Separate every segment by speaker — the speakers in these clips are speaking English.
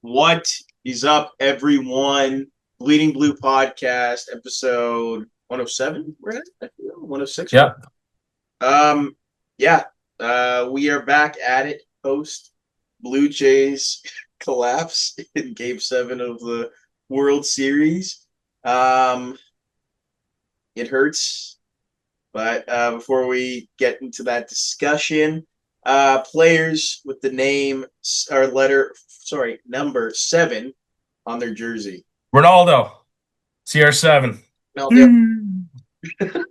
Speaker 1: What is up, everyone? Bleeding Blue Podcast, episode 107. We're at 106.
Speaker 2: Yeah,
Speaker 1: Um, yeah, we are back at it post Blue Jays collapse in Game 7 of the World Series. Um, it hurts, but before we get into that discussion, players with the name or number 7 on their jersey.
Speaker 2: Ronaldo, CR7.
Speaker 1: Ronaldo,
Speaker 2: Hmm.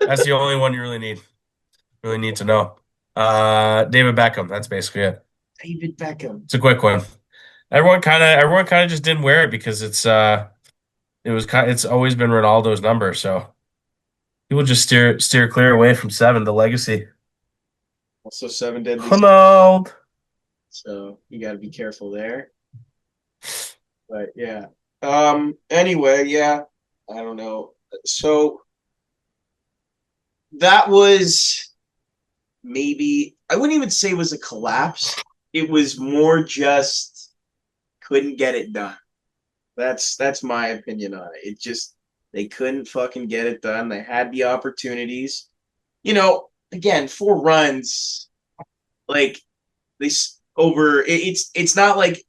Speaker 2: That's the only one you really need to know. David Beckham. That's basically it.
Speaker 1: David Beckham.
Speaker 2: It's a quick one. Everyone kind of just didn't wear it because it's always been Ronaldo's number. So people just steer clear away from seven, the legacy.
Speaker 1: Also, 7 deadly.
Speaker 2: Ronaldo.
Speaker 1: So you got to be careful there. But yeah. Anyway, yeah. I don't know. So that was maybe I wouldn't even say it was a collapse. It was more just couldn't get it done. That's my opinion on it. It just they couldn't fucking get it done. They had the opportunities. Again, 4 runs. Like they over. It's not like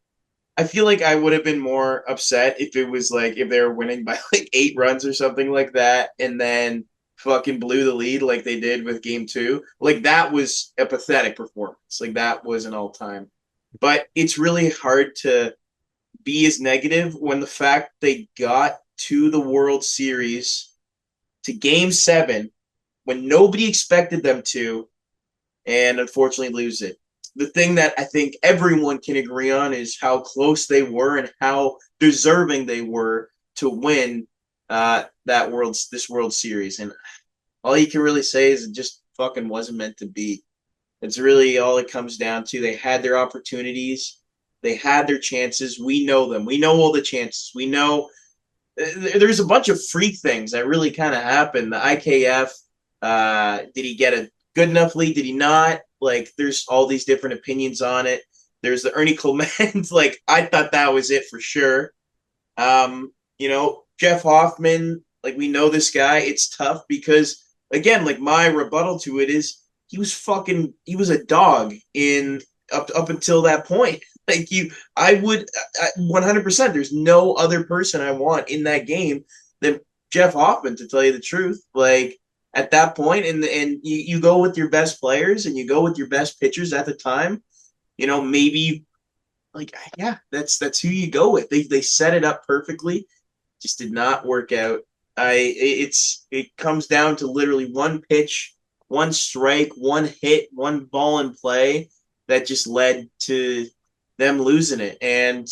Speaker 1: I feel like I would have been more upset if it was like if they were winning by like 8 runs or something like that, and then fucking blew the lead like they did with game two. Like that was a pathetic performance. Like that was an all time. But it's really hard to be as negative when the fact they got to the World Series to game 7 when nobody expected them to and unfortunately lose it. The thing that I think everyone can agree on is how close they were and how deserving they were to win this World Series. And all you can really say is it just fucking wasn't meant to be. It's really all it comes down to. They had their opportunities, they had their chances. We know them. We know all the chances. We know there's a bunch of freak things that really kind of happened. The IKF, did he get a good enough lead? Did he not? Like, there's all these different opinions on it. There's the Ernie Clement. Like, I thought that was it for sure. Jeff Hoffman. Like, we know this guy. It's tough because, again, like my rebuttal to it is he was a dog in up until that point. Like I would 100%. There's no other person I want in that game than Jeff Hoffman, to tell you the truth. Like at that point, and you go with your best players and you go with your best pitchers at the time. Maybe like yeah, that's who you go with. They set it up perfectly, just did not work out. It comes down to literally one pitch, one strike, one hit, one ball in play that just led to them losing it. And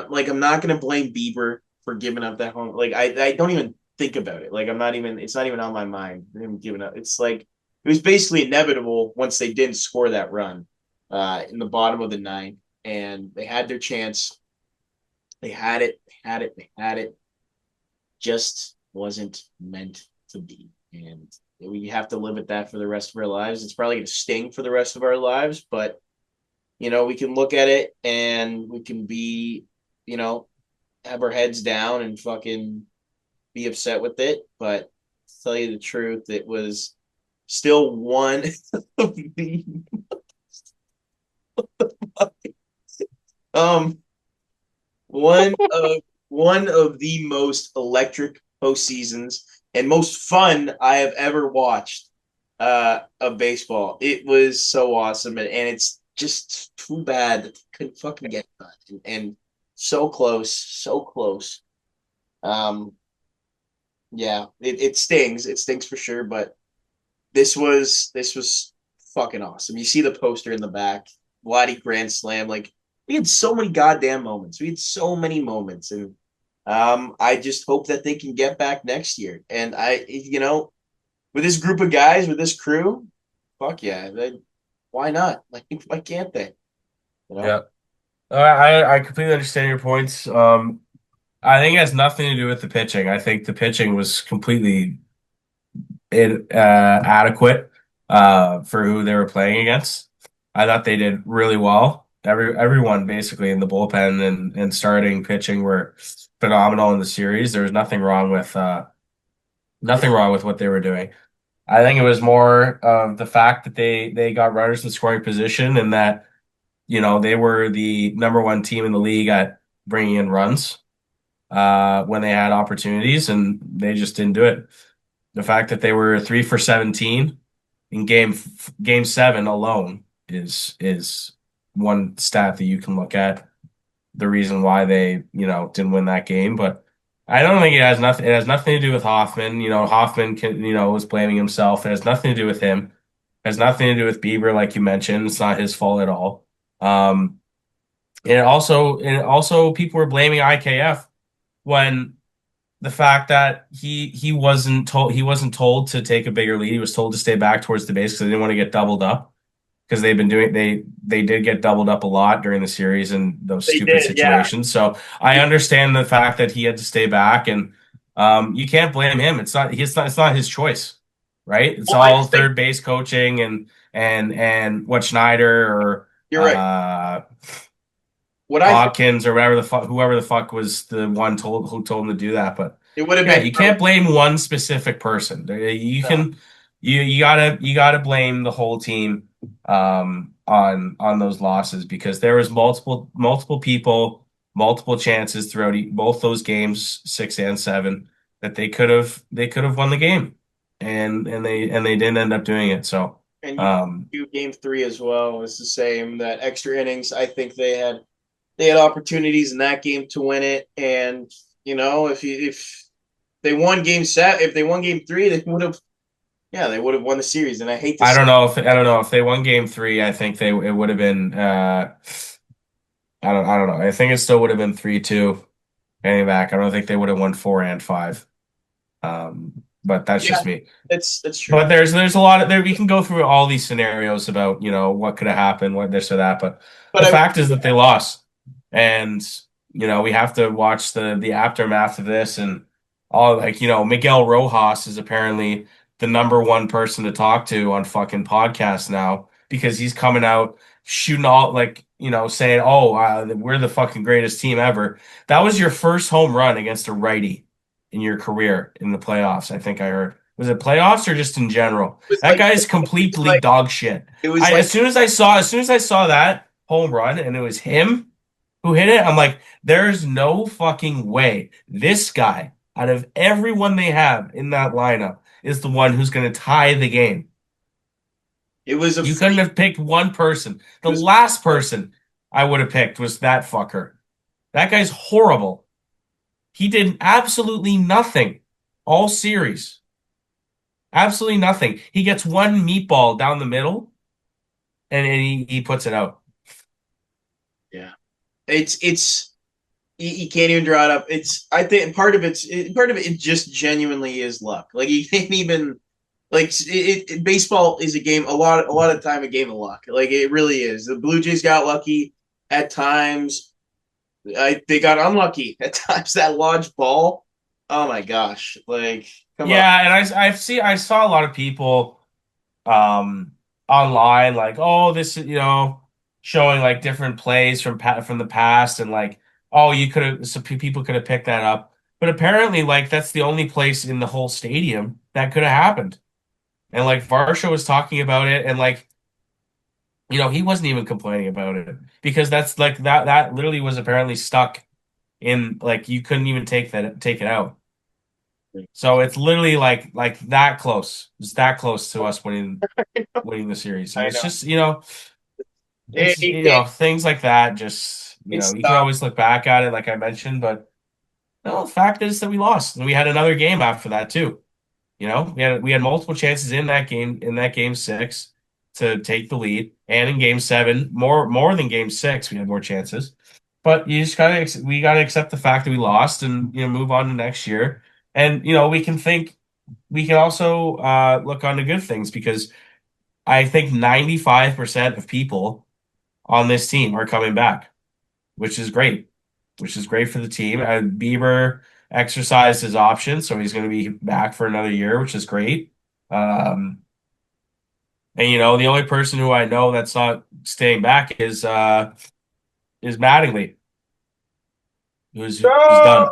Speaker 1: like I'm not gonna blame Bieber for giving up that home. Like I don't even think about it. Like I'm not even it's not even on my mind him giving up. It's like it was basically inevitable once they didn't score that run in the bottom of the ninth, and they had their chance. They had it. They had it. They had it. Just wasn't meant to be. And we have to live with that for the rest of our lives. It's probably going to sting for the rest of our lives, but we can look at it and we can be, you know, have our heads down and fucking be upset with it. But to tell you the truth, it was still one of the um one of the most electric postseasons and most fun I have ever watched of baseball. It was so awesome, and it's just too bad that they couldn't fucking get it done. And so close, so close. Um, yeah, it stings. It stings for sure, but this was fucking awesome. You see the poster in the back, Vladdy Grand Slam. Like we had so many goddamn moments. We had so many moments, and I just hope that they can get back next year. And with this group of guys, with this crew, fuck yeah, why not? Like why can't they? You know?
Speaker 2: Yeah, I completely understand your points. I think it has nothing to do with the pitching. I think the pitching was completely adequate for who they were playing against. I thought they did really well. Everyone basically in the bullpen and starting pitching were phenomenal in the series. There was
Speaker 1: Yeah.
Speaker 2: nothing wrong with what they were doing. I think it was more of the fact that they got runners in scoring position and that, they were the number one team in the league at bringing in runs when they had opportunities, and they just didn't do it. The fact that they were 3 for 17 in game seven alone is one stat that you can look at the reason why they, didn't win that game. But I don't think it has nothing to do with Hoffman. Hoffman was blaming himself. It has nothing to do with him. It has nothing to do with Bieber, like you mentioned. It's not his fault at all. And also people were blaming IKF when the fact that he wasn't told to take a bigger lead. He was told to stay back towards the base because they didn't want to get doubled up because they did get doubled up a lot during the series in those
Speaker 1: They
Speaker 2: stupid
Speaker 1: did, yeah.
Speaker 2: situations. So I understand the fact that he had to stay back, and you can't blame him. It's not his choice, right? It's
Speaker 1: Well, I
Speaker 2: all
Speaker 1: just think
Speaker 2: third base coaching and what Schneider or
Speaker 1: you're right. What I think
Speaker 2: Hawkins or whoever the fuck was the one who told him to do that. But
Speaker 1: it would have
Speaker 2: yeah,
Speaker 1: been
Speaker 2: you can't blame one specific person. You
Speaker 1: no.
Speaker 2: can you gotta blame the whole team on those losses because there was multiple people, multiple chances throughout both those games, 6 and 7, that they could have won the game. And they didn't end up doing it. So
Speaker 1: And you
Speaker 2: um
Speaker 1: do game three as well. It's the same. That extra innings, I think they had opportunities in that game to win it. And if they won if they won game three, they would have won the series. And I hate to say
Speaker 2: I don't know if they won game three. I think it would have been I don't know. I think it still would have been 3-2 heading back. I don't think they would have won 4 and 5. But that's
Speaker 1: yeah,
Speaker 2: just me.
Speaker 1: that's true.
Speaker 2: But there's a lot of there. We can go through all these scenarios about what could have happened, what this or that. But
Speaker 1: But
Speaker 2: the
Speaker 1: I
Speaker 2: fact is that they lost, and we have to watch the aftermath of this and all. Like Miguel Rojas is apparently the number one person to talk to on fucking podcasts now because he's coming out shooting all like saying, "Oh, we're the fucking greatest team ever." That was your first home run against a righty in your career in the playoffs. I think I heard. Was it playoffs or just in general?
Speaker 1: was
Speaker 2: That
Speaker 1: like
Speaker 2: guy's complete dog shit.
Speaker 1: it was
Speaker 2: I
Speaker 1: like
Speaker 2: as soon as I saw that home run and it was him who hit it, I'm like, there's no fucking way this guy, out of everyone they have in that lineup, is the one who's going to tie the game.
Speaker 1: it was a
Speaker 2: You couldn't
Speaker 1: freak.
Speaker 2: have picked one person.
Speaker 1: It
Speaker 2: The
Speaker 1: was
Speaker 2: last person I would have picked was that fucker. That guy's horrible. He did absolutely nothing all series. Absolutely nothing. He gets one meatball down the middle and he puts it out.
Speaker 1: yeah. It's you can't even draw it up. It's I think part of it just genuinely is luck. Like you can't even like baseball is a lot of time a game of luck. Like it really is. The Blue Jays got lucky at times. They got unlucky at times. That lodge ball. Oh my gosh! Like come on.
Speaker 2: Yeah, and I saw a lot of people um online like, oh, this is showing like different plays from the past and like, oh, you could have so people could have picked that up. But apparently like that's the only place in the whole stadium that could have happened. And like Varsha was talking about it and like he wasn't even complaining about it because that's like that literally was apparently stuck in like you couldn't even take it out. So it's literally like that close. It's that close to us winning the series. And
Speaker 1: I
Speaker 2: it's
Speaker 1: know.
Speaker 2: just,
Speaker 1: And
Speaker 2: it's
Speaker 1: you can't.
Speaker 2: things like that just,
Speaker 1: It's
Speaker 2: you can
Speaker 1: tough.
Speaker 2: always look back at it like I mentioned, but no, the fact is that we lost. And we had another game after that too. We had multiple chances in that game 6 to take the lead, and in game 7, more than game 6, we had more chances. But we gotta accept the fact that we lost, and move on to next year. And we can also look on to good things because I think 95% of people on this team are coming back, which is great, which is great for the team. Bieber exercised his option, so he's going to be back for another year, which is great. Um, and the only person who I know that's not staying back is is Mattingly, who's done.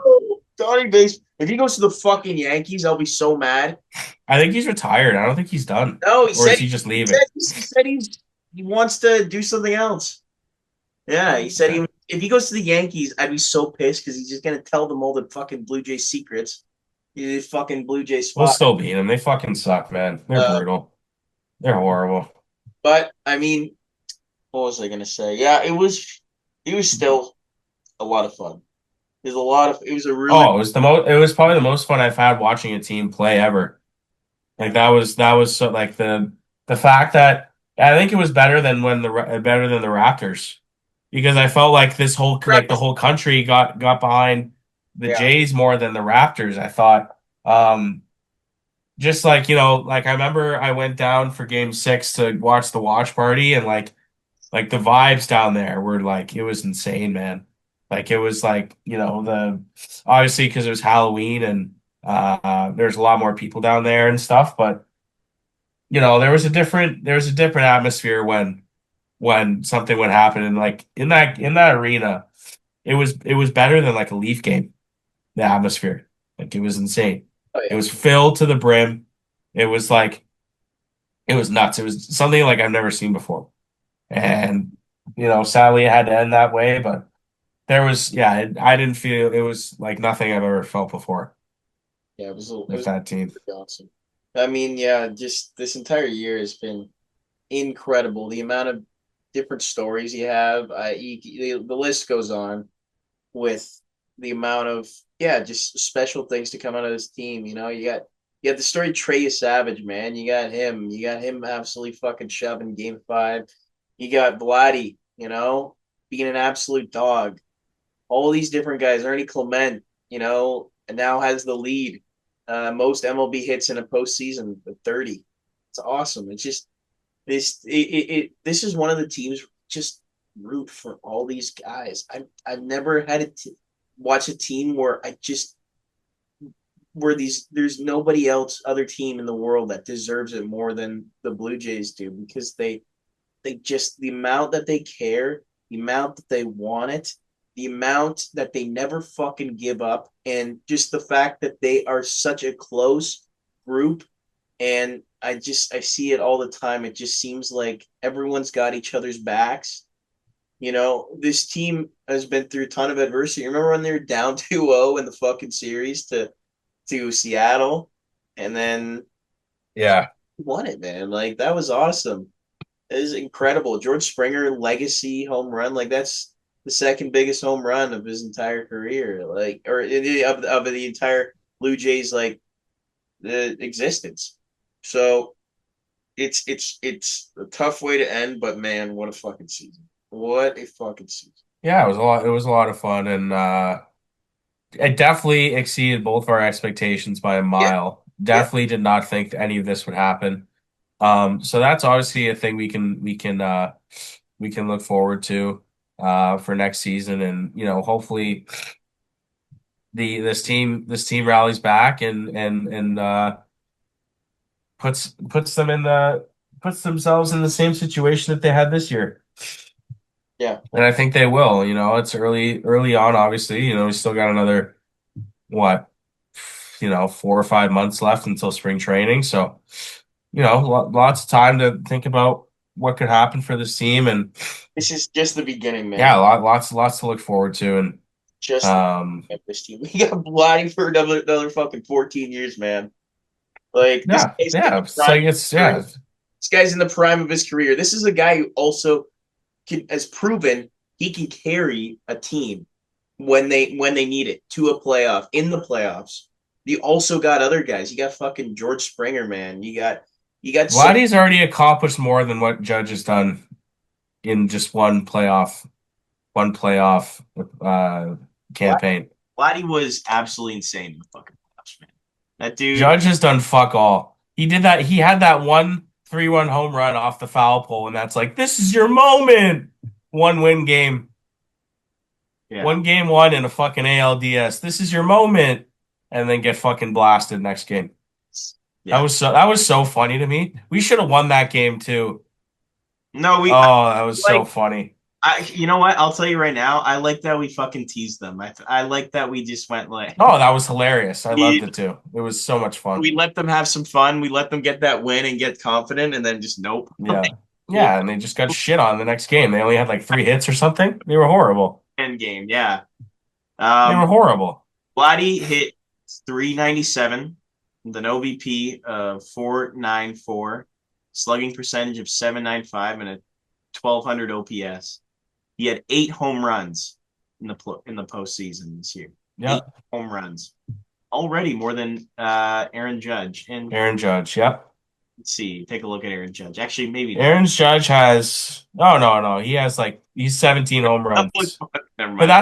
Speaker 1: No, Donnie Base. If he goes to the fucking Yankees, I'll be so mad.
Speaker 2: I think he's retired. I don't think he's done,
Speaker 1: No, he
Speaker 2: or
Speaker 1: said
Speaker 2: is he just
Speaker 1: he
Speaker 2: leaving?
Speaker 1: said he said he wants to do something else. Yeah, he said
Speaker 2: Okay.
Speaker 1: if he goes to the Yankees, I'd be so pissed because he's just gonna tell them all the fucking Blue Jay secrets. He's fucking Blue Jay
Speaker 2: We'll
Speaker 1: spot.
Speaker 2: still beat them. They fucking suck, man. They're
Speaker 1: Uh,
Speaker 2: brutal. They're horrible.
Speaker 1: but I mean, what was I gonna say? Yeah, it was still a lot of fun. It was a really
Speaker 2: Oh, it was the most. It was probably the most fun I've had watching a team play ever. Like that was so like the fact that I think it was better than better than the Raptors because I felt like this whole like the whole country got behind the
Speaker 1: yeah.
Speaker 2: Jays more than the Raptors. I thought just like like I remember I went down for game 6 to watch the watch party and like the vibes down there were like it was insane, man. Like it was like, the obviously because it was Halloween and there's a lot more people down there and stuff, but there was a different atmosphere when something would happen and like in that arena, it was better than like a Leaf game, the atmosphere. Like it was insane.
Speaker 1: Oh
Speaker 2: It
Speaker 1: yeah.
Speaker 2: was filled to the brim. It was like it was nuts. It was something like I've never seen before. And sadly it had to end that way, but there was, yeah, I didn't feel it was like nothing I've ever felt before
Speaker 1: Yeah, it
Speaker 2: with
Speaker 1: was
Speaker 2: that team.
Speaker 1: pretty awesome. I mean, yeah, just this entire year has been incredible. The amount of different stories you have, the list goes on with the amount of just special things to come out of this team. You got the story of Trey Savage, man. You got him absolutely fucking shoving game 5. You got Vladdy, being an absolute dog. All these different guys. Ernie Clement, and now has the lead. Most MLB hits in a postseason with 30. It's awesome. It's just this is one of the teams just root for all these guys. I've never had to watch a team where there's nobody else other team in the world that deserves it more than the Blue Jays do because they just the amount that they care, the amount that they want it, the amount that they never fucking give up, and just the fact that they are such a close group. And I see it all the time. It just seems like everyone's got each other's backs. This team has been through a ton of adversity. Remember when they were down 2-0 in the fucking series to Seattle, and then
Speaker 2: Yeah.
Speaker 1: won it, man. Like that was awesome. It is incredible. George Springer legacy home run, like that's the second biggest home run of his entire career, like or of the entire Blue Jays like the existence. So it's a tough way to end, but man, what a fucking season! What a fucking season!
Speaker 2: Yeah, it was a lot of fun and it definitely exceeded both of our expectations by a
Speaker 1: Yeah,
Speaker 2: mile.
Speaker 1: yeah.
Speaker 2: Definitely did not think any of this would happen. So that's obviously a thing we can look forward to for next season and hopefully this team rallies back and puts themselves in the same situation that they had this year.
Speaker 1: Yeah.
Speaker 2: And I think they will. It's early on, obviously. We still got another what, 4 or 5 months left until spring training. So, lots of time to think about what could happen for this team, and
Speaker 1: This is just the beginning, man.
Speaker 2: yeah, lots to look forward to. And
Speaker 1: Just the
Speaker 2: um,
Speaker 1: beginning of this team. We got Blotty for another fucking 14 years, man. Like this
Speaker 2: yeah,
Speaker 1: guy's in
Speaker 2: yeah,
Speaker 1: the
Speaker 2: it's
Speaker 1: prime
Speaker 2: like
Speaker 1: of his
Speaker 2: it's
Speaker 1: career.
Speaker 2: yeah,
Speaker 1: This guy's in the prime of his career. This is a guy who also has proven he can carry a team when they need it to a playoff in the playoffs. You also got other guys. You got fucking George Springer, man. You got so
Speaker 2: Vladdy's already accomplished more than what Judge has done in just one playoff campaign.
Speaker 1: Vladdy was absolutely insane in the fucking playoffs, man. That dude,
Speaker 2: Judge has done fuck all. He did that. He had that 1 3 run home run off the foul pole, and that's like, this is your moment. One win game,
Speaker 1: yeah,
Speaker 2: one game one in a fucking ALDS. This is your moment, and then get fucking blasted next game. That
Speaker 1: yeah.
Speaker 2: was so funny to me. We should have won that game too.
Speaker 1: No, we
Speaker 2: Oh, that was so
Speaker 1: like
Speaker 2: funny.
Speaker 1: You know what? I'll tell you right now. I like that we fucking teased them. I like that we just went like
Speaker 2: Oh, that was hilarious. I loved
Speaker 1: we
Speaker 2: it too. It was so much fun.
Speaker 1: we let them have some fun. We let them get that win and get confident, and then just nope.
Speaker 2: Yeah.
Speaker 1: Yeah,
Speaker 2: Yeah, and they just got shit on the next game. They only had like 3 hits or something. They were horrible.
Speaker 1: end game. Yeah.
Speaker 2: They
Speaker 1: Um,
Speaker 2: were horrible.
Speaker 1: Vladdy hit 397 with an OBP of 494, slugging percentage of 795, and a 1200 OPS. He had 8 home runs in the postseason this year. Eight
Speaker 2: Yep.
Speaker 1: home runs already, more than Aaron Judge. And
Speaker 2: Aaron Judge. Yep.
Speaker 1: let's see, take a look at Aaron Judge. Actually, maybe not.
Speaker 2: Aaron Judge has no. He has like he's 17 home runs.
Speaker 1: Never
Speaker 2: But
Speaker 1: mind. So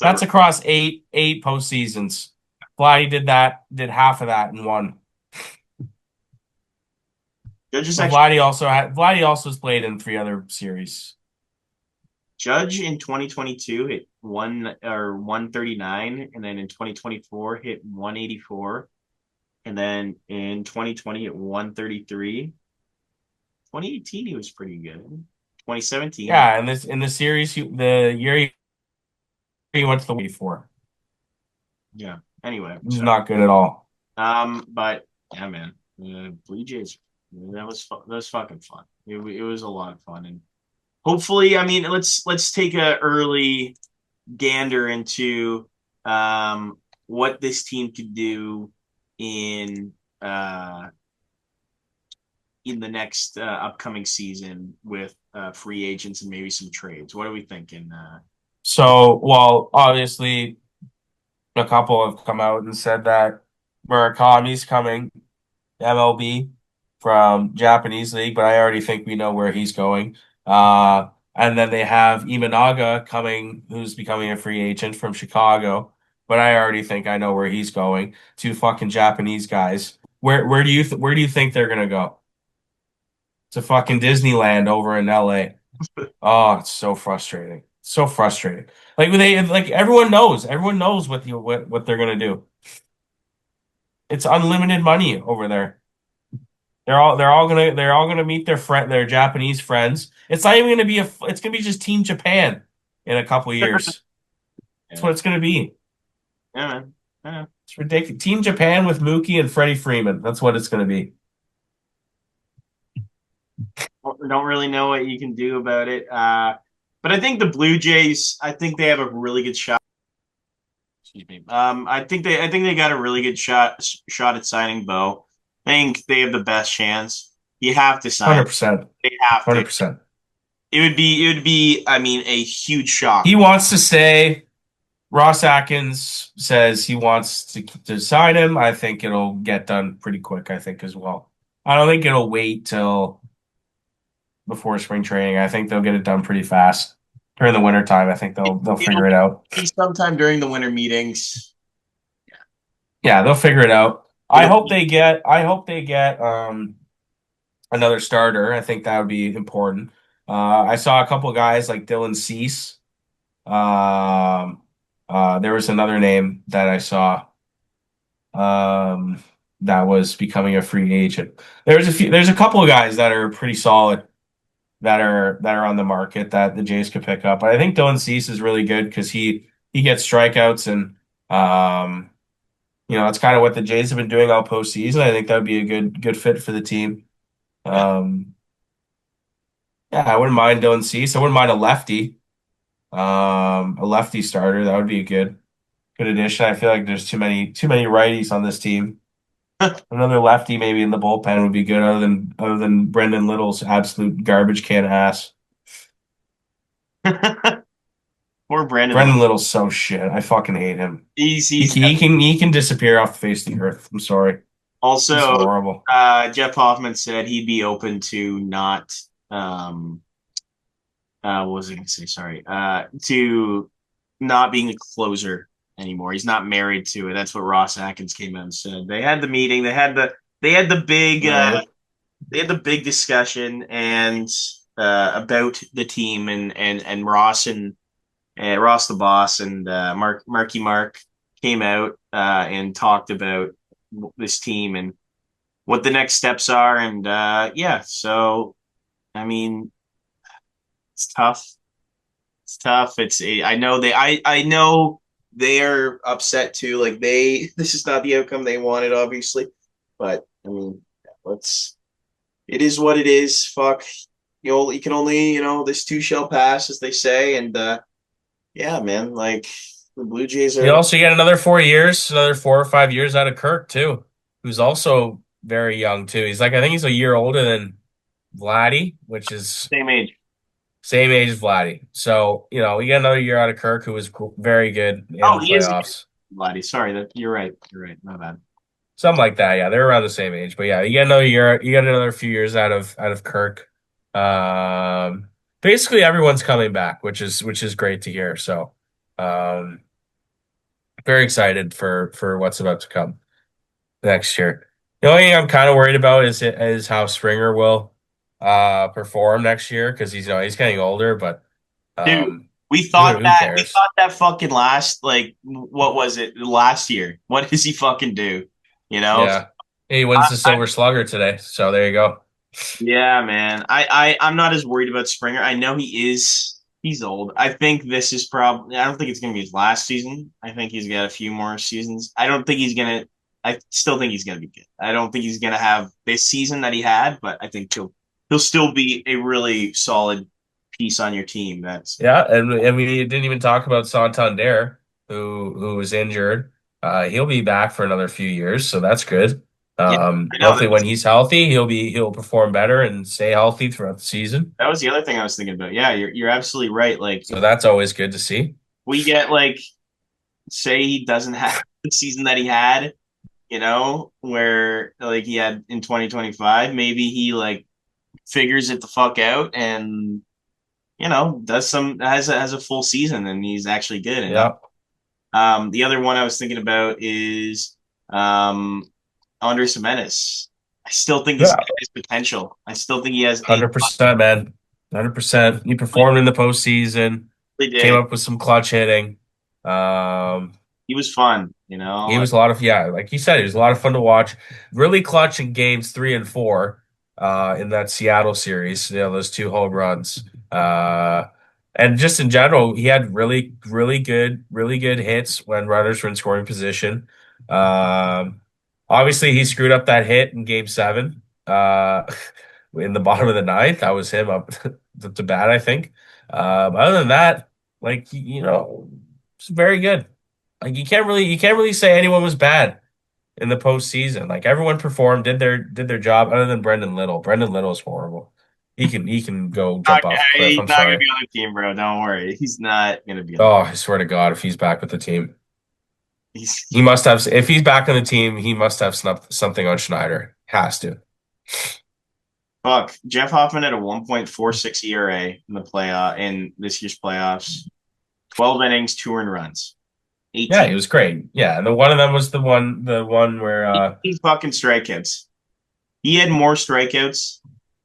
Speaker 2: that's across eight postseasons. Vladdy did half of that in one.
Speaker 1: Judge is
Speaker 2: But
Speaker 1: actually
Speaker 2: Vladdy also has played in 3 other series.
Speaker 1: Judge in 2022 hit 139, and then in 2024 hit 184, and then in 2020 hit 133. 2018 he was pretty good. 2017
Speaker 2: Yeah, and this in the series the year he went to the Wii for.
Speaker 1: yeah. Anyway,
Speaker 2: He's
Speaker 1: so
Speaker 2: not good at all.
Speaker 1: but yeah, man, Blue Jays. That was fucking fun. It was a lot of fun, and hopefully, I mean, let's take a early gander into what this team could do in uh, in the next upcoming season with free agents and maybe some trades. What are we thinking?
Speaker 2: So, well, obviously a couple have come out and said that Murakami's coming MLB from Japanese league, but I already think we know where he's going. And then they have Imanaga coming, who's becoming a free agent from Chicago, but I already think I know where he's going. Two fucking Japanese guys. Where do you think they're gonna go? To fucking Disneyland over in LA. Oh, it's so frustrating. So frustrating. Like everyone knows what they're gonna do. It's unlimited money over there. They're all gonna meet their Japanese friends. It's not even gonna be it's gonna be just Team Japan in a couple years. That's
Speaker 1: Yeah,
Speaker 2: what it's gonna be.
Speaker 1: yeah, man. Yeah.
Speaker 2: It's ridiculous. Team Japan with Mookie and Freddie Freeman. That's what it's gonna be.
Speaker 1: Don't really know what you can do about it. But I think the Blue Jays. I think they have a really good shot. Excuse me. I think they got a really good shot at signing Bo. I think they have the best chance. You have to sign.
Speaker 2: 100%.
Speaker 1: They have to.
Speaker 2: 100%.
Speaker 1: It would be. I mean, a huge shock.
Speaker 2: He wants to stay. Ross Atkins says he wants to sign him. I think it'll get done pretty quick, I think, as well. I don't think it'll wait till before spring training. I think they'll get it done pretty fast. During the winter time, I think they'll
Speaker 1: It'll
Speaker 2: figure it out.
Speaker 1: be sometime during the winter meetings.
Speaker 2: Yeah, they'll figure it out.
Speaker 1: It'll be
Speaker 2: I hope they get another starter. I think that would be important. I saw a couple of guys like Dylan Cease. Um, there was another name that I saw um, that was becoming a free agent. There's a couple of guys that are pretty solid that are on the market that the Jays could pick up. But I think Dylan Cease is really good because he gets strikeouts and that's kind of what the Jays have been doing all postseason. I think that would be a good fit for the team.
Speaker 1: yeah.
Speaker 2: Um, yeah, I wouldn't mind Dylan Cease. I wouldn't mind a lefty starter. That would be a good addition. I feel like there's too many righties on this team. Another lefty maybe in the bullpen would be good, other than Brendan Little's absolute garbage can ass.
Speaker 1: Poor Brandon.
Speaker 2: Brendan Little's so shit. I fucking hate him. He
Speaker 1: He's
Speaker 2: can, he can disappear off the face of the earth. I'm sorry. He's
Speaker 1: also
Speaker 2: horrible.
Speaker 1: Jeff Hoffman said he'd be open to not um what was I gonna say? Sorry. To not being a closer anymore. He's not married to it. That's what Ross Atkins came out and said. They had the meeting. They had the big
Speaker 2: Right.
Speaker 1: they had the big discussion and about the team and Ross and Ross the boss and Marky Mark came out and talked about this team and what the next steps are and yeah. So I mean, it's tough. It's tough. I know I know they are upset too. Like this is not the outcome they wanted, obviously. But I mean, let's. It is what it is. Fuck. You can only this too shall pass, as they say. And yeah, man. Like the Blue Jays
Speaker 2: You
Speaker 1: are.
Speaker 2: also get another 4 years, another 4 or 5 years out of Kirk too, who's also very young too. He's like I think he's a year older than Vladdy, which is
Speaker 1: Same age.
Speaker 2: same age as Vladdy. So you get another year out of Kirk, who was very good in
Speaker 1: Oh,
Speaker 2: the
Speaker 1: he is
Speaker 2: playoffs.
Speaker 1: Vladdy. Sorry, that you're right. You're right. My bad.
Speaker 2: Something like that. Yeah, they're around the same age. But yeah, you get another year. You get another few years out of Kirk. Um, Basically everyone's coming back, which is great to hear. So, um, very excited for what's about to come next year. The only thing I'm kind of worried about is how Springer will perform next year because he's getting older. But
Speaker 1: Dude,
Speaker 2: um,
Speaker 1: we
Speaker 2: who
Speaker 1: thought
Speaker 2: who
Speaker 1: that we
Speaker 2: cares?
Speaker 1: thought that fucking last like what was it last year? What does he fucking do? You know?
Speaker 2: Yeah, he
Speaker 1: I,
Speaker 2: wins the
Speaker 1: I,
Speaker 2: Silver Slugger today. So there you go.
Speaker 1: yeah, man. I'm not as worried about Springer. I know he's old. I think this is probably I don't think it's gonna be his last season. I think he's got a few more seasons. I still think he's gonna be good. I don't think he's gonna have this season that he had, but I think he'll still be a really solid piece on your team. That's
Speaker 2: Yeah, and we didn't even talk about Santander, who was injured. He'll be back for another few years, so that's good.
Speaker 1: yeah, I know
Speaker 2: Hopefully, when he's healthy, he'll perform better and stay healthy throughout the season.
Speaker 1: that was the other thing I was thinking about. Yeah, you're absolutely right. Like if
Speaker 2: So that's always good to see.
Speaker 1: we get like say he doesn't have the season that he had, where like he had in 2025, maybe he like figures it the fuck out and does some has a full season and he's actually good. And
Speaker 2: Yeah,
Speaker 1: the other one I was thinking about is um Andres Gimenez. I still think he's
Speaker 2: yeah,
Speaker 1: got his potential. I still think he has a
Speaker 2: 100%, man, 100%. He performed in the postseason,
Speaker 1: really
Speaker 2: came
Speaker 1: did.
Speaker 2: up with some clutch hitting. Um,
Speaker 1: He was fun,
Speaker 2: He
Speaker 1: like
Speaker 2: was a lot of yeah, like you said, he was a lot of fun to watch. Really clutch in games 3 and 4, in that Seattle series. Those two home runs. And just in general, he had really good hits when runners were in scoring position. Um, Obviously, he screwed up that hit in Game 7. In the bottom of the ninth, that was him up to bat, I think. Other than that, like it's very good. Like you can't really say anyone was bad in the postseason. Like everyone performed, did their job, other than Brendan Little. Brendan Little is horrible. He can go jump off a cliff.
Speaker 1: he's
Speaker 2: I'm
Speaker 1: not gonna
Speaker 2: sorry.
Speaker 1: be on the team, bro. Don't worry. He's not gonna be on the
Speaker 2: Oh, I swear to God, if he's back with the team,
Speaker 1: he's
Speaker 2: he must have. If he's back on the team, he must have snuffed something on Schneider. Has to.
Speaker 1: fuck. Jeff Hoffman had a 1.46 ERA in this year's playoffs. 12 innings, 2 earned runs,
Speaker 2: Yeah,
Speaker 1: 18
Speaker 2: he was great. Yeah, and the one of them was the one where
Speaker 1: 18 fucking strikeouts. He had more strikeouts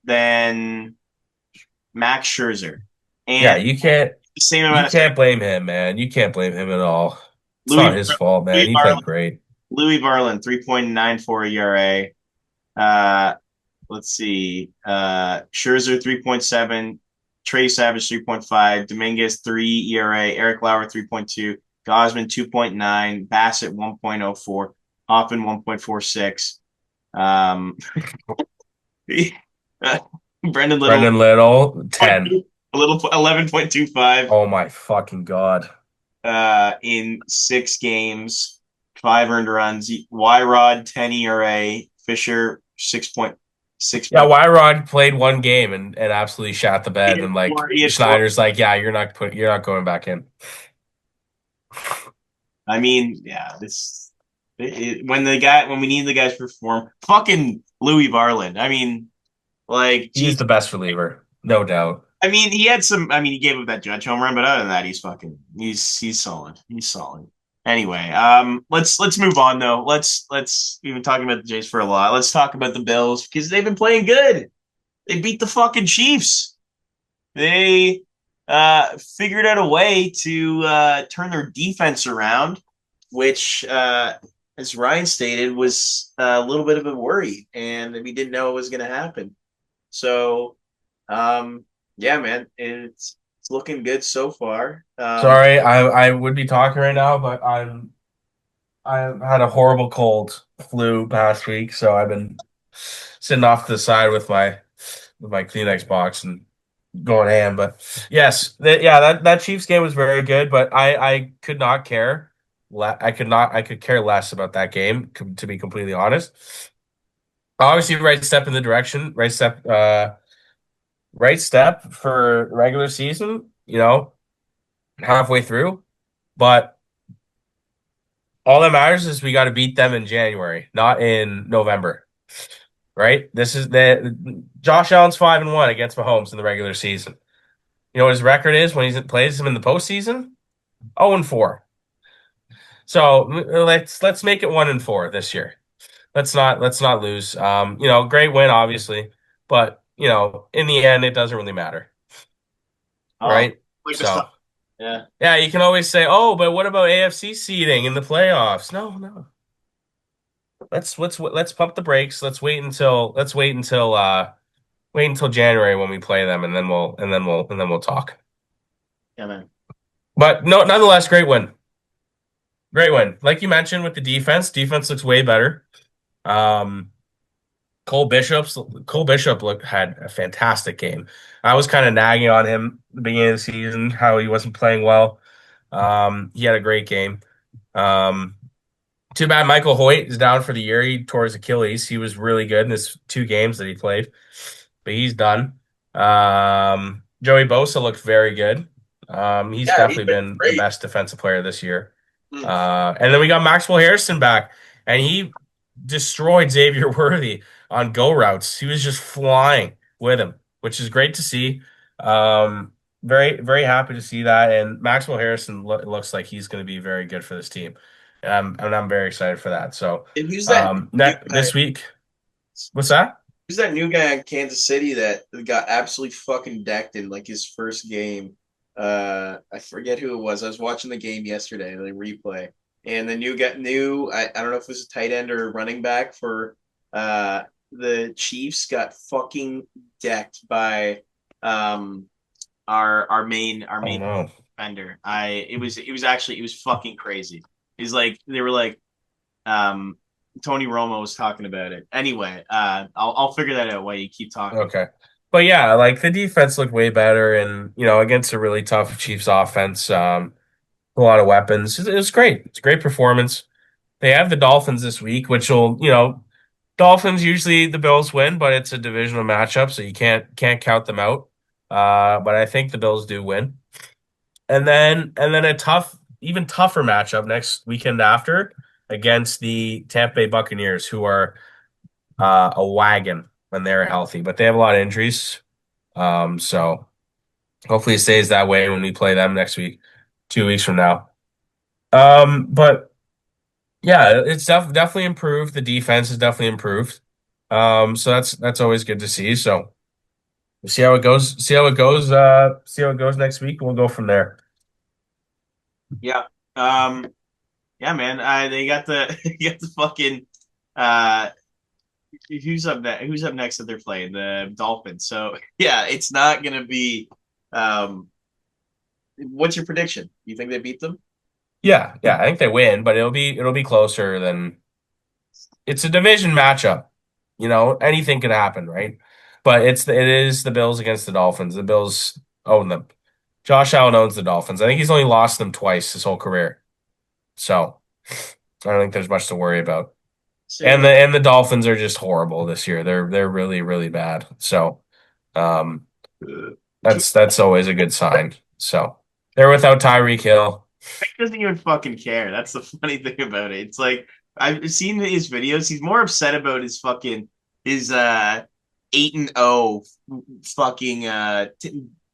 Speaker 1: than Max Scherzer,
Speaker 2: yeah,
Speaker 1: and
Speaker 2: you can't
Speaker 1: the same
Speaker 2: you
Speaker 1: amount of
Speaker 2: can't blame him, man. You can't blame him at all. It's
Speaker 1: Louis
Speaker 2: not his fault, man.
Speaker 1: Louis
Speaker 2: He
Speaker 1: Varland,
Speaker 2: played great.
Speaker 1: 3.94 ERA. Uh, let's see. Scherzer 3.7, Trey Savage 3.5, Dominguez 3 ERA, Eric Lauer 3.2, Gosman 2.9, Bassett 1.04, Hoffman 1.46. Um, Brendan Little
Speaker 2: Brendan Little, 10.
Speaker 1: a little 11.25
Speaker 2: Oh my fucking God.
Speaker 1: in 6 games, 5 earned runs. Y-Rod 10 ERA, Fisher 6.6
Speaker 2: Yeah,
Speaker 1: point.
Speaker 2: Wyrod played one game and absolutely shot the bed, and like
Speaker 1: He had four.
Speaker 2: Schneider's like, yeah, you're not going back in.
Speaker 1: I mean, yeah, when we need the guys to perform, fucking Louis Varland. I mean, like,
Speaker 2: He is
Speaker 1: geez,
Speaker 2: the best reliever, no doubt.
Speaker 1: I mean, he had some. I mean, he gave up that Judge home run, but other than that, he's solid. He's solid. Anyway, let's move on though. We've been talking about the Jays for a lot. Let's talk about the Bills because they've been playing good. They beat the fucking Chiefs. They figured out a way to turn their defense around, which, as Ryan stated, was a little bit of a worry, and we didn't know it was going to happen. So, yeah, man, it's It's looking good so far.
Speaker 2: Sorry, I would be talking right now, but I've had a horrible cold flu past week, so I've been sitting off to the side with my Kleenex box and going ham. But yes, that Chiefs game was very good, but I could not care. I could care less about that game, to be completely honest. Obviously, right step for regular season, halfway through. But all that matters is we got to beat them in January, not in November, right? This is the Josh Allen's 5-1 against Mahomes in the regular season. You know what his record is when he plays him in the postseason? 0-4. So let's make it 1-4 this year. Let's not lose. Great win, obviously, but in the end, it doesn't really matter,
Speaker 1: Oh,
Speaker 2: right?
Speaker 1: like the stuff.
Speaker 2: So
Speaker 1: Yeah.
Speaker 2: yeah, you can always say, oh, but what about AFC seeding in the playoffs? No, no. Let's pump the brakes. Wait until January when we play them, and then we'll talk.
Speaker 1: Yeah, man.
Speaker 2: But no, nonetheless, great win. Great win. Like you mentioned with the defense looks way better. Um, Cole Bishop had a fantastic game. I was kind of nagging on him at the beginning of the season how he wasn't playing well. He had a great game. Um, Too bad Michael Hoyt is down for the year. He tore his Achilles. He was really good in his 2 games that he played, but he's done. Joey Bosa looked very good. He's
Speaker 1: Yeah, he's
Speaker 2: definitely
Speaker 1: been
Speaker 2: been the
Speaker 1: great.
Speaker 2: best defensive player this year.
Speaker 1: Mm.
Speaker 2: And then we got Maxwell Harrison back, and he destroyed Xavier Worthy on go routes. He was just flying with him, which is great to see. Very, very happy to see that. And Maxwell Harrison looks like he's going to be very good for this team. And I'm very excited for that. So,
Speaker 1: And who's that new guy?
Speaker 2: this week, what's that?
Speaker 1: Who's that new guy in Kansas City that got absolutely fucking decked in like his first game? I forget who it was. I was watching the game yesterday, the replay, and the I don't know if it was a tight end or running back for the Chiefs got fucking decked by um our main
Speaker 2: Oh no.
Speaker 1: defender. It was fucking crazy. He's like they were like um, Tony Romo was talking about it. Anyway, I'll figure that out while you keep talking.
Speaker 2: Okay. But yeah, like the defense looked way better and against a really tough Chiefs offense, a lot of weapons. It was great. It's a great performance. They have the Dolphins this week, which will, Dolphins usually the Bills win, but it's a divisional matchup, so you can't count them out. But I think the Bills do win. And then a even tougher matchup next weekend after against the Tampa Bay Buccaneers, who are a wagon when they're healthy, but they have a lot of injuries. So hopefully it stays that way when we play them next week, 2 weeks from now. But yeah, it's definitely improved. The defense has definitely improved. So that's always good to see. So we'll see how it goes. See how it goes next week. We'll go from there.
Speaker 1: Yeah. Yeah, man. They got the you got the fucking uh who's up next that they're playing? The Dolphins. So yeah, it's not gonna be what's your prediction? You think they beat them?
Speaker 2: Yeah, yeah, I think they win, but it'll be closer than it's a division matchup. Anything could happen, right? But it is the Bills against the Dolphins. The Bills own them. Josh Allen owns the Dolphins. I think he's only lost them twice his whole career. So I don't think there's much to worry about.
Speaker 1: Same
Speaker 2: And
Speaker 1: with
Speaker 2: the Dolphins are just horrible this year. They're really, really bad. So um that's always a good sign. So they're without Tyreek Hill.
Speaker 1: He doesn't even fucking care. That's the funny thing about it. It's like I've seen his videos. He's more upset about his 8-0 fucking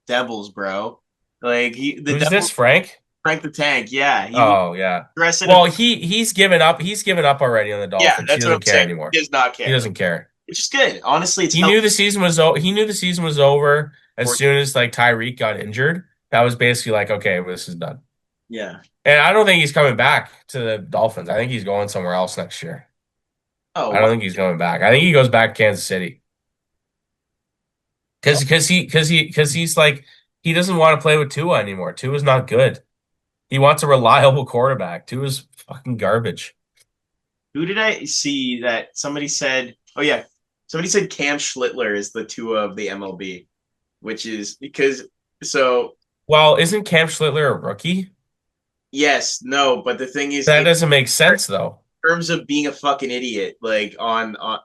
Speaker 1: Devils, bro. Like the
Speaker 2: Who's this,
Speaker 1: Devils
Speaker 2: Frank?
Speaker 1: Frank the Tank. Yeah, he was
Speaker 2: Oh yeah.
Speaker 1: aggressive.
Speaker 2: Well, he's given up. He's given up already on the
Speaker 1: Yeah,
Speaker 2: Dolphins. He
Speaker 1: that's what I'm
Speaker 2: doesn't care
Speaker 1: saying. He
Speaker 2: anymore.
Speaker 1: does not
Speaker 2: He
Speaker 1: care,
Speaker 2: doesn't care.
Speaker 1: which is good. Honestly, it's
Speaker 2: He knew the season was over as
Speaker 1: for
Speaker 2: soon as like Tyreek got injured. That was basically like, okay, well, this is done.
Speaker 1: yeah.
Speaker 2: And I don't think he's coming back to the Dolphins. I think he's going somewhere else next year.
Speaker 1: Oh,
Speaker 2: I don't think he's coming back. I think he goes back to Kansas City
Speaker 1: well,
Speaker 2: because he's like He doesn't want to play with Tua anymore. Tua's not good. He wants a reliable quarterback. Tua's fucking garbage.
Speaker 1: Who did I see that somebody said? Oh yeah, somebody said Cam Schlittler is the Tua of the MLB, which is because so
Speaker 2: Well, isn't Cam Schlittler a rookie?
Speaker 1: yes, no, but the thing is,
Speaker 2: That
Speaker 1: in
Speaker 2: doesn't make sense though.
Speaker 1: terms of being a fucking idiot, like oh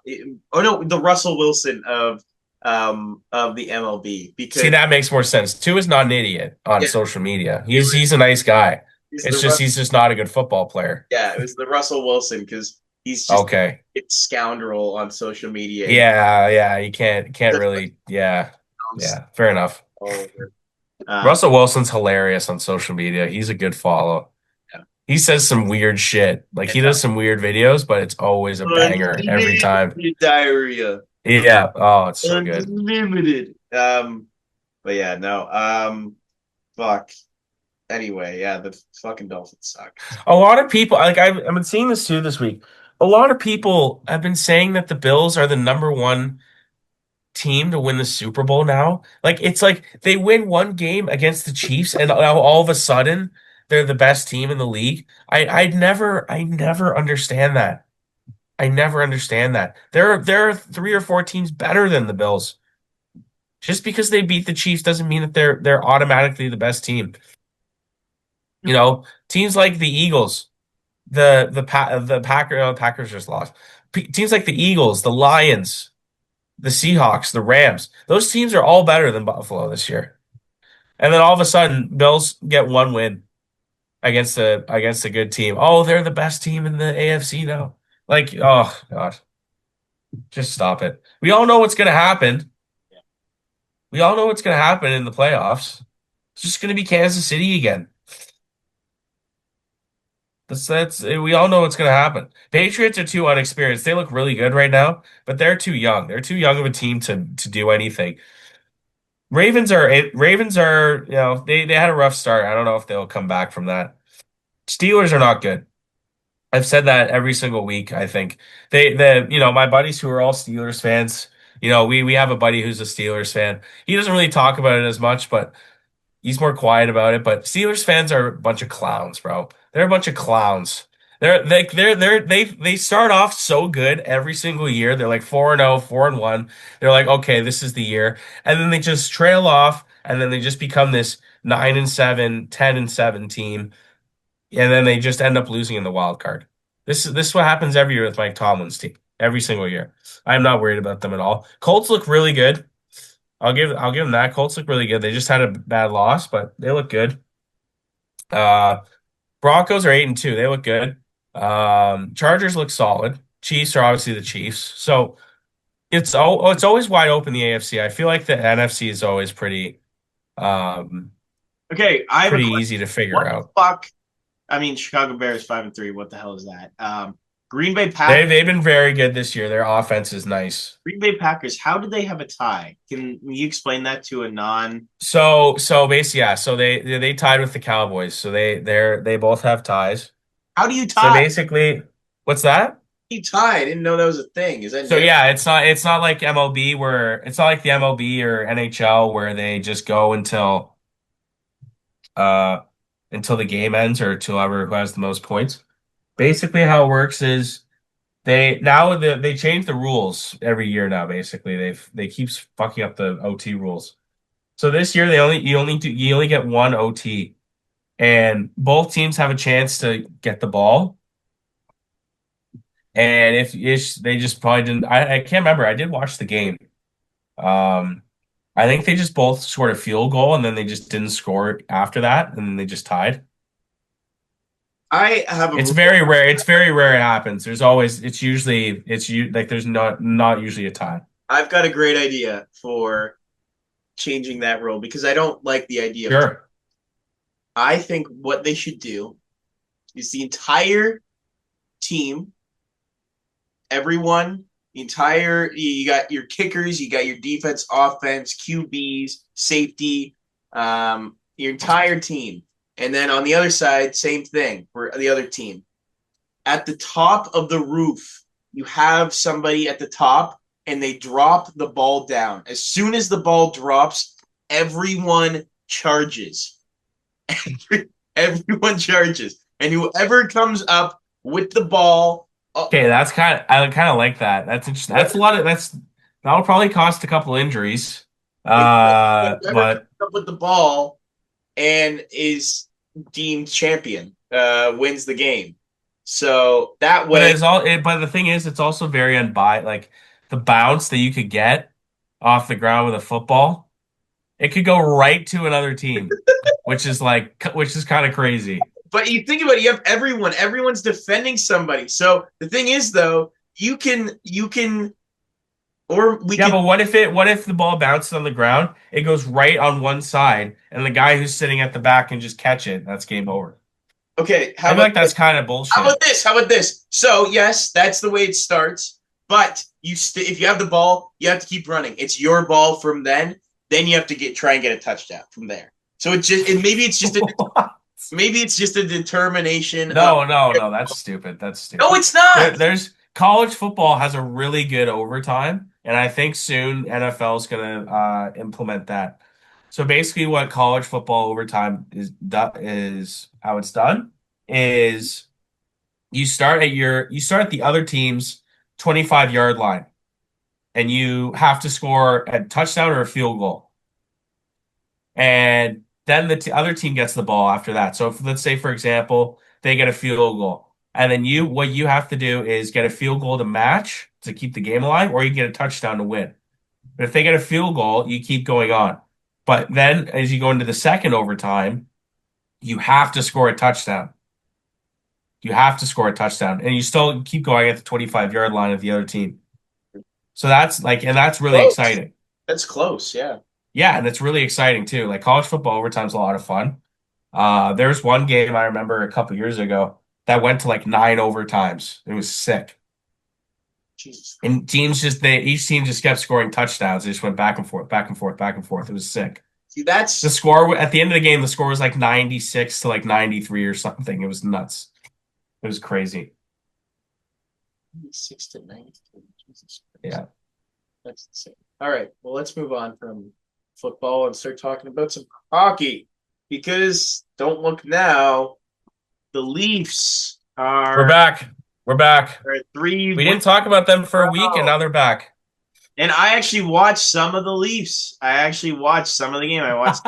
Speaker 1: no, the Russell Wilson of the MLB
Speaker 2: See,
Speaker 1: because
Speaker 2: that makes more sense. Tua's not an idiot on
Speaker 1: yeah,
Speaker 2: social media.
Speaker 1: it
Speaker 2: He's a nice guy.
Speaker 1: was
Speaker 2: It's just he's just not a good football player.
Speaker 1: it was the Russell Wilson because he's just
Speaker 2: Okay.
Speaker 1: a scoundrel on social media and
Speaker 2: Yeah, yeah, you can't
Speaker 1: just
Speaker 2: really yeah.
Speaker 1: like
Speaker 2: Yeah, fair enough.
Speaker 1: all over. Um,
Speaker 2: Russell Wilson's hilarious on social media. He's a good follow.
Speaker 1: yeah.
Speaker 2: He says some weird shit. Like he does some weird videos, but it's always a banger every time.
Speaker 1: Unlimited diarrhea.
Speaker 2: Yeah. Oh, it's so good.
Speaker 1: Unlimited. But yeah, no. Fuck. Anyway, yeah, the fucking Dolphins suck.
Speaker 2: A lot of people, like I've been seeing this too this week. A lot of people have been saying that the Bills are the number one team to win the Super Bowl now. Like it's like they win one game against the Chiefs, and now all of a sudden they're the best team in the league. I never understand that. I never understand that. There are three or four teams better than the Bills. Just because they beat the Chiefs doesn't mean that they're automatically the best team. You know, teams like the Eagles, Packers just lost. Teams like the Eagles, the Lions, the Seahawks, the Rams. Those teams are all better than Buffalo this year. And then all of a sudden, Bills get one win against a good team. Oh, they're the best team in the AFC now. Like, oh God, just stop it. We all know what's gonna happen. We all know what's gonna happen in the playoffs. It's just gonna be Kansas City again. That's we all know what's gonna happen. Patriots are too unexperienced. They look really good right now, but they're too young. They're too young of a team to do anything. Ravens are, they had a rough start. I don't know if they'll come back from that. Steelers are not good. I've said that every single week, I think. My buddies who are all Steelers fans, we have a buddy who's a Steelers fan. He doesn't really talk about it as much, but he's more quiet about it. But Steelers fans are a bunch of clowns, bro. They're a bunch of clowns. They start off so good every single year. They're like 4-0, 4-1. They're like, okay, this is the year. And then they just trail off, and then they just become this 9-7, 10-7 team, and then they just end up losing in the wild card. This is what happens every year with Mike Tomlin's team. Every single year. I'm not worried about them at all. Colts look really good. I'll give them that. Colts look really good. They just had a bad loss, but they look good. Uh Broncos are 8-2. They look good. Chargers look solid. Chiefs are obviously the Chiefs. So it's always wide open, the AFC. I feel like the NFC is always um
Speaker 1: Okay, I have a
Speaker 2: pretty
Speaker 1: question.
Speaker 2: easy to figure
Speaker 1: What the
Speaker 2: out.
Speaker 1: fuck? I mean, Chicago Bears 5-3. What the hell is that? Green Bay
Speaker 2: They
Speaker 1: Packers.
Speaker 2: they've been very good this year. Their offense is nice.
Speaker 1: Green Bay Packers. How did they have a tie? Can you explain that to a non?
Speaker 2: So basically, yeah. So they tied with the Cowboys. So they both have ties.
Speaker 1: How do you
Speaker 2: So
Speaker 1: tie?
Speaker 2: basically, what's that?
Speaker 1: You tie. I didn't know that was a thing. Is that
Speaker 2: So
Speaker 1: new?
Speaker 2: yeah, it's not like MLB where it's not like the MLB or NHL where they just go uh until the game ends or till whoever who has the most points. Basically, how it works is they change the rules every year now. Basically, they keep fucking up the OT rules. So this year you only get one OT, and both teams have a chance to get the ball. And if they just probably didn't, I can't remember. I did watch the game. Um, I think they just both scored a field goal and then they just didn't score after that, and then they just tied.
Speaker 1: I have a
Speaker 2: It's
Speaker 1: rule.
Speaker 2: very rare. It's very rare it happens. Like there's not usually a tie.
Speaker 1: I've got a great idea for changing that rule because I don't like the idea of.
Speaker 2: Sure.
Speaker 1: I think what they should do is the entire team, everyone, the entire you got your kickers, you got your defense, offense, QBs, safety, your entire team, and then on the other side, same thing for the other team. At the top of the roof, you have somebody at the top, and they drop the ball down. As soon as the ball drops, everyone charges. Everyone charges, and whoever comes up with the ball,
Speaker 2: Okay, that's I kind of like that. That's interesting. That's a lot of that'll probably cost a couple injuries.
Speaker 1: whoever comes
Speaker 2: But
Speaker 1: up with the ball and is deemed champion wins the game. So that
Speaker 2: but
Speaker 1: way,
Speaker 2: but the thing is, it's also very unbiased. Like the bounce that you could get off the ground with a football, it could go right to another team, which is kind of crazy.
Speaker 1: but you think about it, you have everyone's defending somebody. So the thing is, though, you can, or we
Speaker 2: Yeah,
Speaker 1: can.
Speaker 2: but what if the ball bounces on the ground, it goes right on one side, and the guy who's sitting at the back can just catch it. That's game over.
Speaker 1: Okay, how
Speaker 2: I feel
Speaker 1: about
Speaker 2: like that's kind of
Speaker 1: How about
Speaker 2: bullshit.
Speaker 1: this? How about this? So yes, that's the way it starts. But if you have the ball, you have to keep running. It's your ball from then. Then you have to try and get a touchdown from there. So maybe it's just a determination of
Speaker 2: No, that's stupid. That's
Speaker 1: no,
Speaker 2: stupid.
Speaker 1: it's not.
Speaker 2: There's college football has a really good overtime, and I think soon NFL is gonna implement that. So basically, what college football overtime is how it's done is you start at the other team's 25-yard line, and you have to score a touchdown or a field goal. And then the other team gets the ball after that. So if, let's say, for example, they get a field goal, and then what you have to do is get a field goal to match to keep the game alive, or you get a touchdown to win. But if they get a field goal, you keep going on. But then as you go into the second overtime, you have to score a touchdown. You have to score a touchdown, and you still keep going at the 25-yard line of the other team. So and that's really
Speaker 1: Close.
Speaker 2: exciting.
Speaker 1: That's close. Yeah.
Speaker 2: Yeah, and it's really exciting too. Like college football overtime's a lot of fun. There's one game I remember a couple years ago that went to like 9 overtimes. It was sick.
Speaker 1: Jesus.
Speaker 2: And each team just kept scoring touchdowns. They just went back and forth, back and forth, back and forth. It was sick.
Speaker 1: See, that's
Speaker 2: The score at the end of the game, the score was like 96 to like 93 or something. It was nuts. It was crazy.
Speaker 1: 6 to 9. Jesus Christ.
Speaker 2: Yeah.
Speaker 1: That's insane. All right. Well, let's move on from football and start talking about some hockey. Because don't look now, the Leafs
Speaker 2: We're back. We're back.
Speaker 1: are three
Speaker 2: We
Speaker 1: wins
Speaker 2: didn't talk about them for
Speaker 1: in
Speaker 2: a
Speaker 1: a
Speaker 2: week and
Speaker 1: row.
Speaker 2: now they're back.
Speaker 1: And I actually watched some of the Leafs. I actually watched some of the game. I watched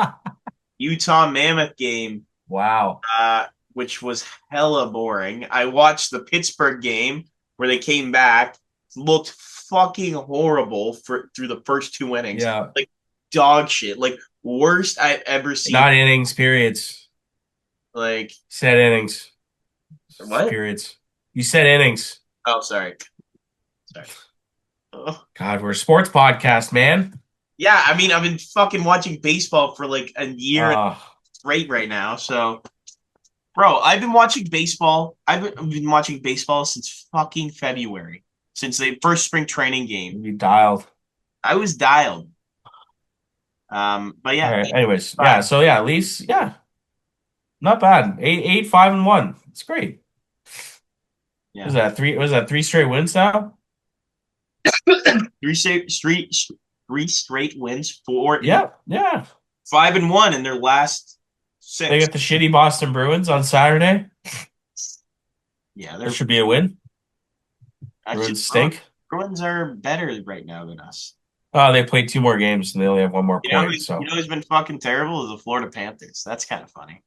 Speaker 1: Utah Mammoth game,
Speaker 2: Wow.
Speaker 1: uh, which was hella boring. I watched the Pittsburgh game where they came back, looked fucking horrible for through the first two innings,
Speaker 2: Yeah.
Speaker 1: like dog shit, like worst I've ever seen.
Speaker 2: Not innings, periods.
Speaker 1: Like
Speaker 2: Said innings.
Speaker 1: what?
Speaker 2: Periods. You said innings.
Speaker 1: Oh, sorry. Oh.
Speaker 2: God, we're a sports podcast, man.
Speaker 1: Yeah, I mean, I've been fucking watching baseball for like a year
Speaker 2: Uh,
Speaker 1: straight right now. So, bro, I've been watching baseball since fucking February, since the first spring training game.
Speaker 2: you dialed.
Speaker 1: I was dialed. But
Speaker 2: All
Speaker 1: yeah,
Speaker 2: right. Anyways, yeah.
Speaker 1: 5.
Speaker 2: So yeah, at least yeah, not bad. 5-1. It's great.
Speaker 1: Yeah,
Speaker 2: Was that three straight wins now?
Speaker 1: three straight, three straight wins. Four,
Speaker 2: Yeah, yeah.
Speaker 1: 5-1 in their last
Speaker 2: They
Speaker 1: six.
Speaker 2: got the shitty Boston Bruins on Saturday.
Speaker 1: Yeah,
Speaker 2: That
Speaker 1: they're
Speaker 2: should be a win.
Speaker 1: actually
Speaker 2: Bruins stink.
Speaker 1: Bruins are better right now than us.
Speaker 2: Oh, they played two more games and they only have one more
Speaker 1: You know,
Speaker 2: point.
Speaker 1: you
Speaker 2: So
Speaker 1: know who's been fucking terrible is the Florida Panthers. That's kind of funny.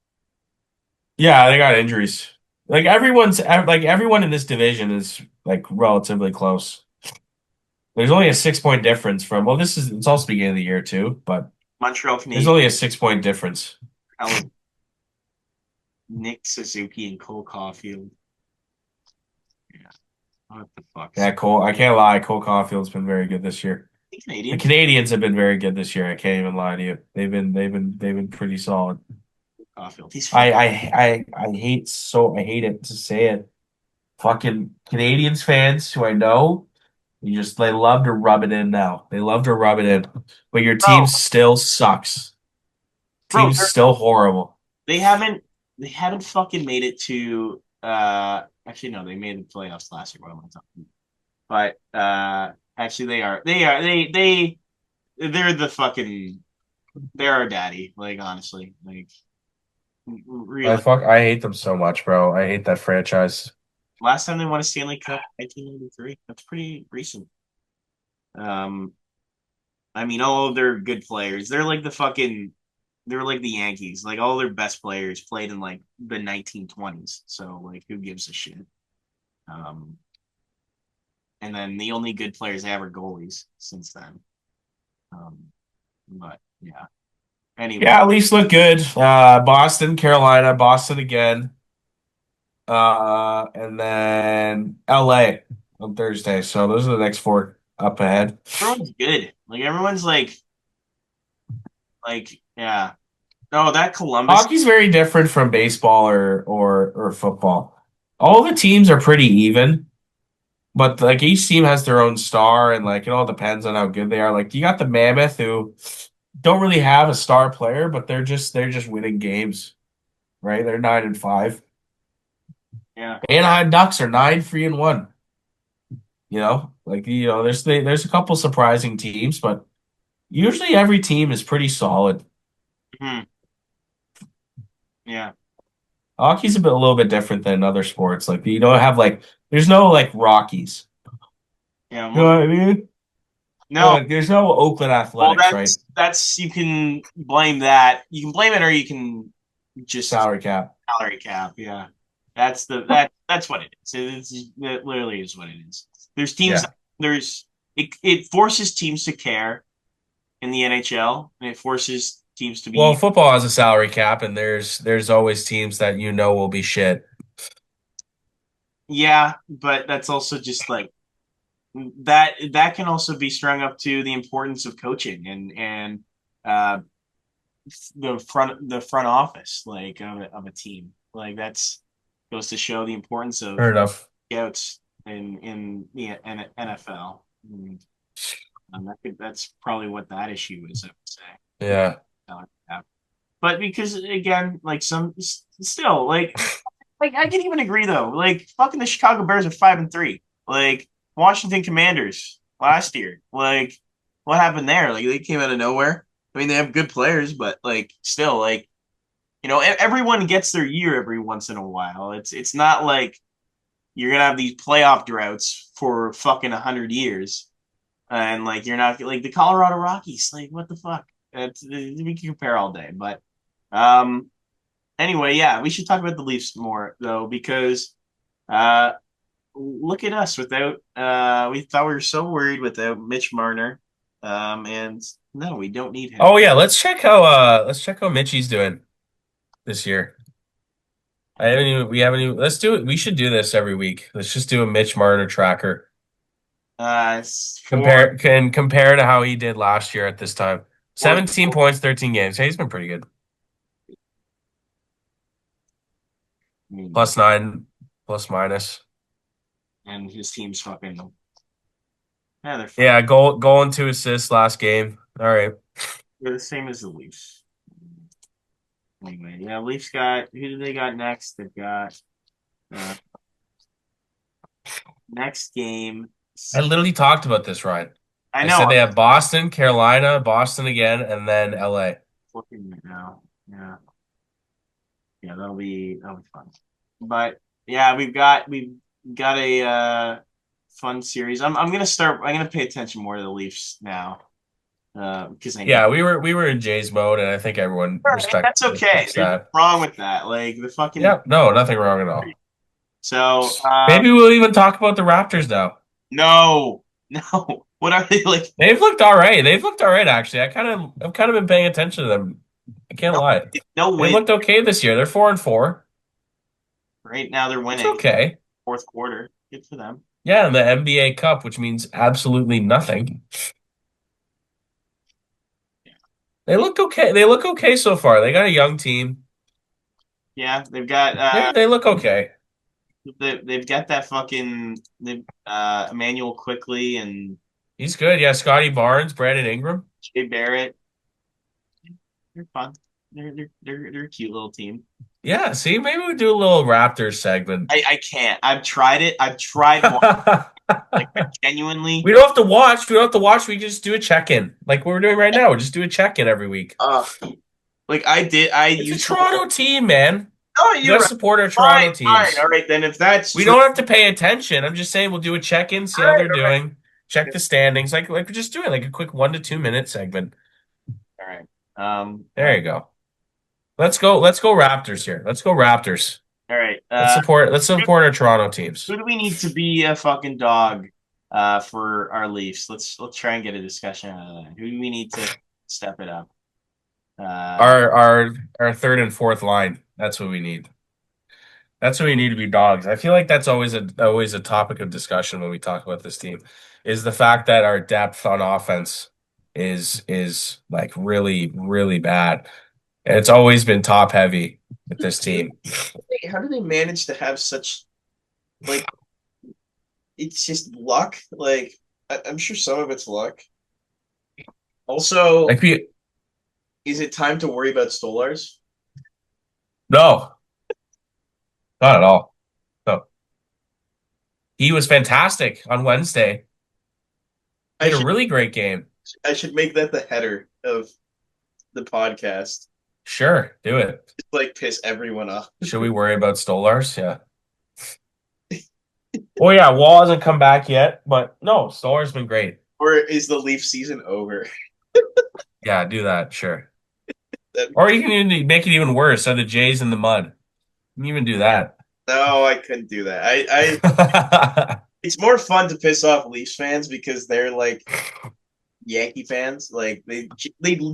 Speaker 2: yeah, they got injuries. Like everyone in this division is like relatively close. There's only a 6 point difference from, well, it's also beginning of the year too, but
Speaker 1: Montreal
Speaker 2: there's
Speaker 1: Canadiens,
Speaker 2: only a 6 point difference.
Speaker 1: Nick Suzuki and Cole Caulfield. Yeah, what the fuck?
Speaker 2: Yeah, Cole, I can't lie. Cole Caulfield's been very good this year.
Speaker 1: The
Speaker 2: The
Speaker 1: Canadians,
Speaker 2: Canadians have been very good this year. I can't even lie to you. They've been pretty solid.
Speaker 1: Caulfield. He's fucking.
Speaker 2: I hate it to say it. Fucking Canadians fans who I know, they love to rub it in now. They love to rub it in. But your team
Speaker 1: Bro,
Speaker 2: still sucks.
Speaker 1: bro,
Speaker 2: Team's still horrible.
Speaker 1: they haven't they haven't fucking made it to actually no, they made the playoffs last year. What am I talking about? But actually they're the fucking they're our daddy. Like honestly, like
Speaker 2: I
Speaker 1: really.
Speaker 2: fuck I hate them so much, bro. I hate that franchise.
Speaker 1: Last time they won a Stanley Cup, 1993. That's pretty recent. Um, I mean, all of their good players. They're like the Yankees. Like all their best players played in like the 1920s. So like, who gives a shit? Um, and then the only good players they have are goalies since then. Um, but yeah. Anyway,
Speaker 2: Yeah, at least look good. Boston, Carolina, Boston again. And then LA on Thursday. So those are the next four up ahead.
Speaker 1: everyone's good. Like everyone's like yeah. Oh, that Columbus.
Speaker 2: Hockey's very different from baseball or football. All the teams are pretty even, but like each team has their own star, and like it all depends on how good they are. Like you got the Mammoth who don't really have a star player, but they're just winning games, right? They're 9-5.
Speaker 1: Yeah.
Speaker 2: Anaheim Ducks are 9-3-1. There's a couple surprising teams, but usually every team is pretty solid.
Speaker 1: Hmm. Yeah.
Speaker 2: Hockey's a little bit different than other sports. Like you don't have like there's no like Rockies.
Speaker 1: Yeah.
Speaker 2: You know what I mean?
Speaker 1: No.
Speaker 2: There's no Oakland
Speaker 1: Well,
Speaker 2: Athletics, right?
Speaker 1: that's you can blame that. You can blame it, or you can just
Speaker 2: Salary cap.
Speaker 1: salary cap. Yeah, that's what it is. It literally is what it is. There's teams.
Speaker 2: Yeah.
Speaker 1: There's it forces teams to care in the NHL, and it forces teams to
Speaker 2: Well,
Speaker 1: be.
Speaker 2: football has a salary cap, and there's always teams that you know will be shit.
Speaker 1: Yeah, but that's also just like that can also be strung up to the importance of coaching and uh the front office like of a team like that's goes to show the importance of
Speaker 2: Fair enough.
Speaker 1: scouts in the NFL. That's probably what that issue is. I would say.
Speaker 2: Yeah.
Speaker 1: Yeah. But because again, like still like I can even agree though. Like fucking the Chicago Bears are 5-3. Like Washington Commanders last year. Like what happened there? Like they came out of nowhere. I mean, they have good players, but like still, like everyone gets their year every once in a while. It's not like you're gonna have these playoff droughts for fucking 100 years, and like you're not like the Colorado Rockies. Like what the fuck? We can compare all day, but um, anyway, yeah, we should talk about the Leafs more though because uh, look at us without we thought we were so worried without Mitch Marner, and no, we don't need him.
Speaker 2: Oh yeah, let's check how Mitchie's doing this year. I haven't even we haven't even let's do it. We should do this every week. Let's just do a Mitch Marner tracker.
Speaker 1: For
Speaker 2: Compare to how he did last year at this time.
Speaker 1: for
Speaker 2: 17 points, 13 games. Hey, he's been pretty good. +9, plus minus.
Speaker 1: and his team's fucking yeah, they're fine.
Speaker 2: Yeah, goal and 2 assists last game. All right.
Speaker 1: They're the same as the Leafs. Anyway, yeah, Leafs got who do they got next? They've got uh, next game.
Speaker 2: I literally talked about this, Ryan.
Speaker 1: I
Speaker 2: I
Speaker 1: know.
Speaker 2: said
Speaker 1: I'm
Speaker 2: they have Boston, Carolina, Boston again, and then LA.
Speaker 1: looking right now. Yeah, yeah, that'll be fun. But yeah, we've got a fun series. I'm gonna start. I'm gonna pay attention more to the Leafs now because I need.
Speaker 2: Yeah, we were in Jay's mode, and I think everyone
Speaker 1: Right, that's okay.
Speaker 2: respects
Speaker 1: There's nothing
Speaker 2: that.
Speaker 1: wrong with that. Like the fucking
Speaker 2: Yeah, no, nothing wrong at all.
Speaker 1: so
Speaker 2: Maybe we'll even talk about the Raptors now.
Speaker 1: no, no. What are they like?
Speaker 2: They've looked all right. They've looked all right, actually. I've kind of been paying attention to them. I can't
Speaker 1: No,
Speaker 2: lie.
Speaker 1: no
Speaker 2: They've
Speaker 1: win.
Speaker 2: looked okay this year. They're 4-4.
Speaker 1: Right now they're
Speaker 2: It's
Speaker 1: winning
Speaker 2: okay.
Speaker 1: fourth quarter. Good for them.
Speaker 2: Yeah, and the NBA Cup, which means absolutely nothing. They look okay. They look okay so far. They got a young team.
Speaker 1: Yeah, they've got
Speaker 2: They look okay.
Speaker 1: they've got that fucking they Emmanuel quickly and
Speaker 2: He's good. Yeah, Scotty Barnes, Brandon Ingram.
Speaker 1: Jay Barrett. They're fun. They're a cute little team.
Speaker 2: Yeah, see, maybe we do a little Raptors segment.
Speaker 1: I can't. I've tried it. I've tried one. Like I genuinely,
Speaker 2: We don't have to watch. We don't have to watch. We just do a check-in, like we're doing right now. We just do a check-in every week.
Speaker 1: uh, like I did. I
Speaker 2: It's a
Speaker 1: used to.
Speaker 2: Toronto team, man.
Speaker 1: Oh,
Speaker 2: We
Speaker 1: you're
Speaker 2: gotta
Speaker 1: right.
Speaker 2: support our
Speaker 1: Fine,
Speaker 2: Toronto
Speaker 1: fine.
Speaker 2: teams.
Speaker 1: All right, then if that's
Speaker 2: We
Speaker 1: true,
Speaker 2: don't have to pay attention. I'm just saying we'll do a check-in, see
Speaker 1: all
Speaker 2: how
Speaker 1: right,
Speaker 2: they're
Speaker 1: all right,
Speaker 2: doing, check the standings, like we're just doing like a quick 1 to 2 minute segment.
Speaker 1: all right. All
Speaker 2: There
Speaker 1: right,
Speaker 2: you go. Let's go. Let's go Raptors here. Let's go Raptors.
Speaker 1: all right.
Speaker 2: Let's support. Let's support our Toronto teams.
Speaker 1: Who do we need to be a fucking dog for our Leafs? Let's try and get a discussion out of that. Who do we need to step it up? Uh,
Speaker 2: Our third and fourth line. That's what we need. That's what we need to be dogs. I feel like that's always a topic of discussion when we talk about this team, is the fact that our depth on offense is like really bad. And it's always been top heavy with this team.
Speaker 1: how do they manage to have such like it's just luck? Like I'm sure some of it's luck. Also,
Speaker 2: Like we
Speaker 1: is it time to worry about Stolars?
Speaker 2: no, not at all. No. He was fantastic on Wednesday. He
Speaker 1: I
Speaker 2: had a
Speaker 1: should
Speaker 2: really great game.
Speaker 1: I should make that the header of the podcast.
Speaker 2: Sure, do it.
Speaker 1: Just like piss everyone off.
Speaker 2: Should we worry about Stolars? Yeah. Oh yeah, Wall hasn't come back yet, but no, Stolars been great.
Speaker 1: Or is the Leaf season over?
Speaker 2: Yeah, do that, sure.
Speaker 1: That,
Speaker 2: Or you can even make it even worse. Are the Jays in the mud? You can even do that.
Speaker 1: no, I couldn't do that. I it's more fun to piss off Leafs fans because they're like Yankee fans. Like they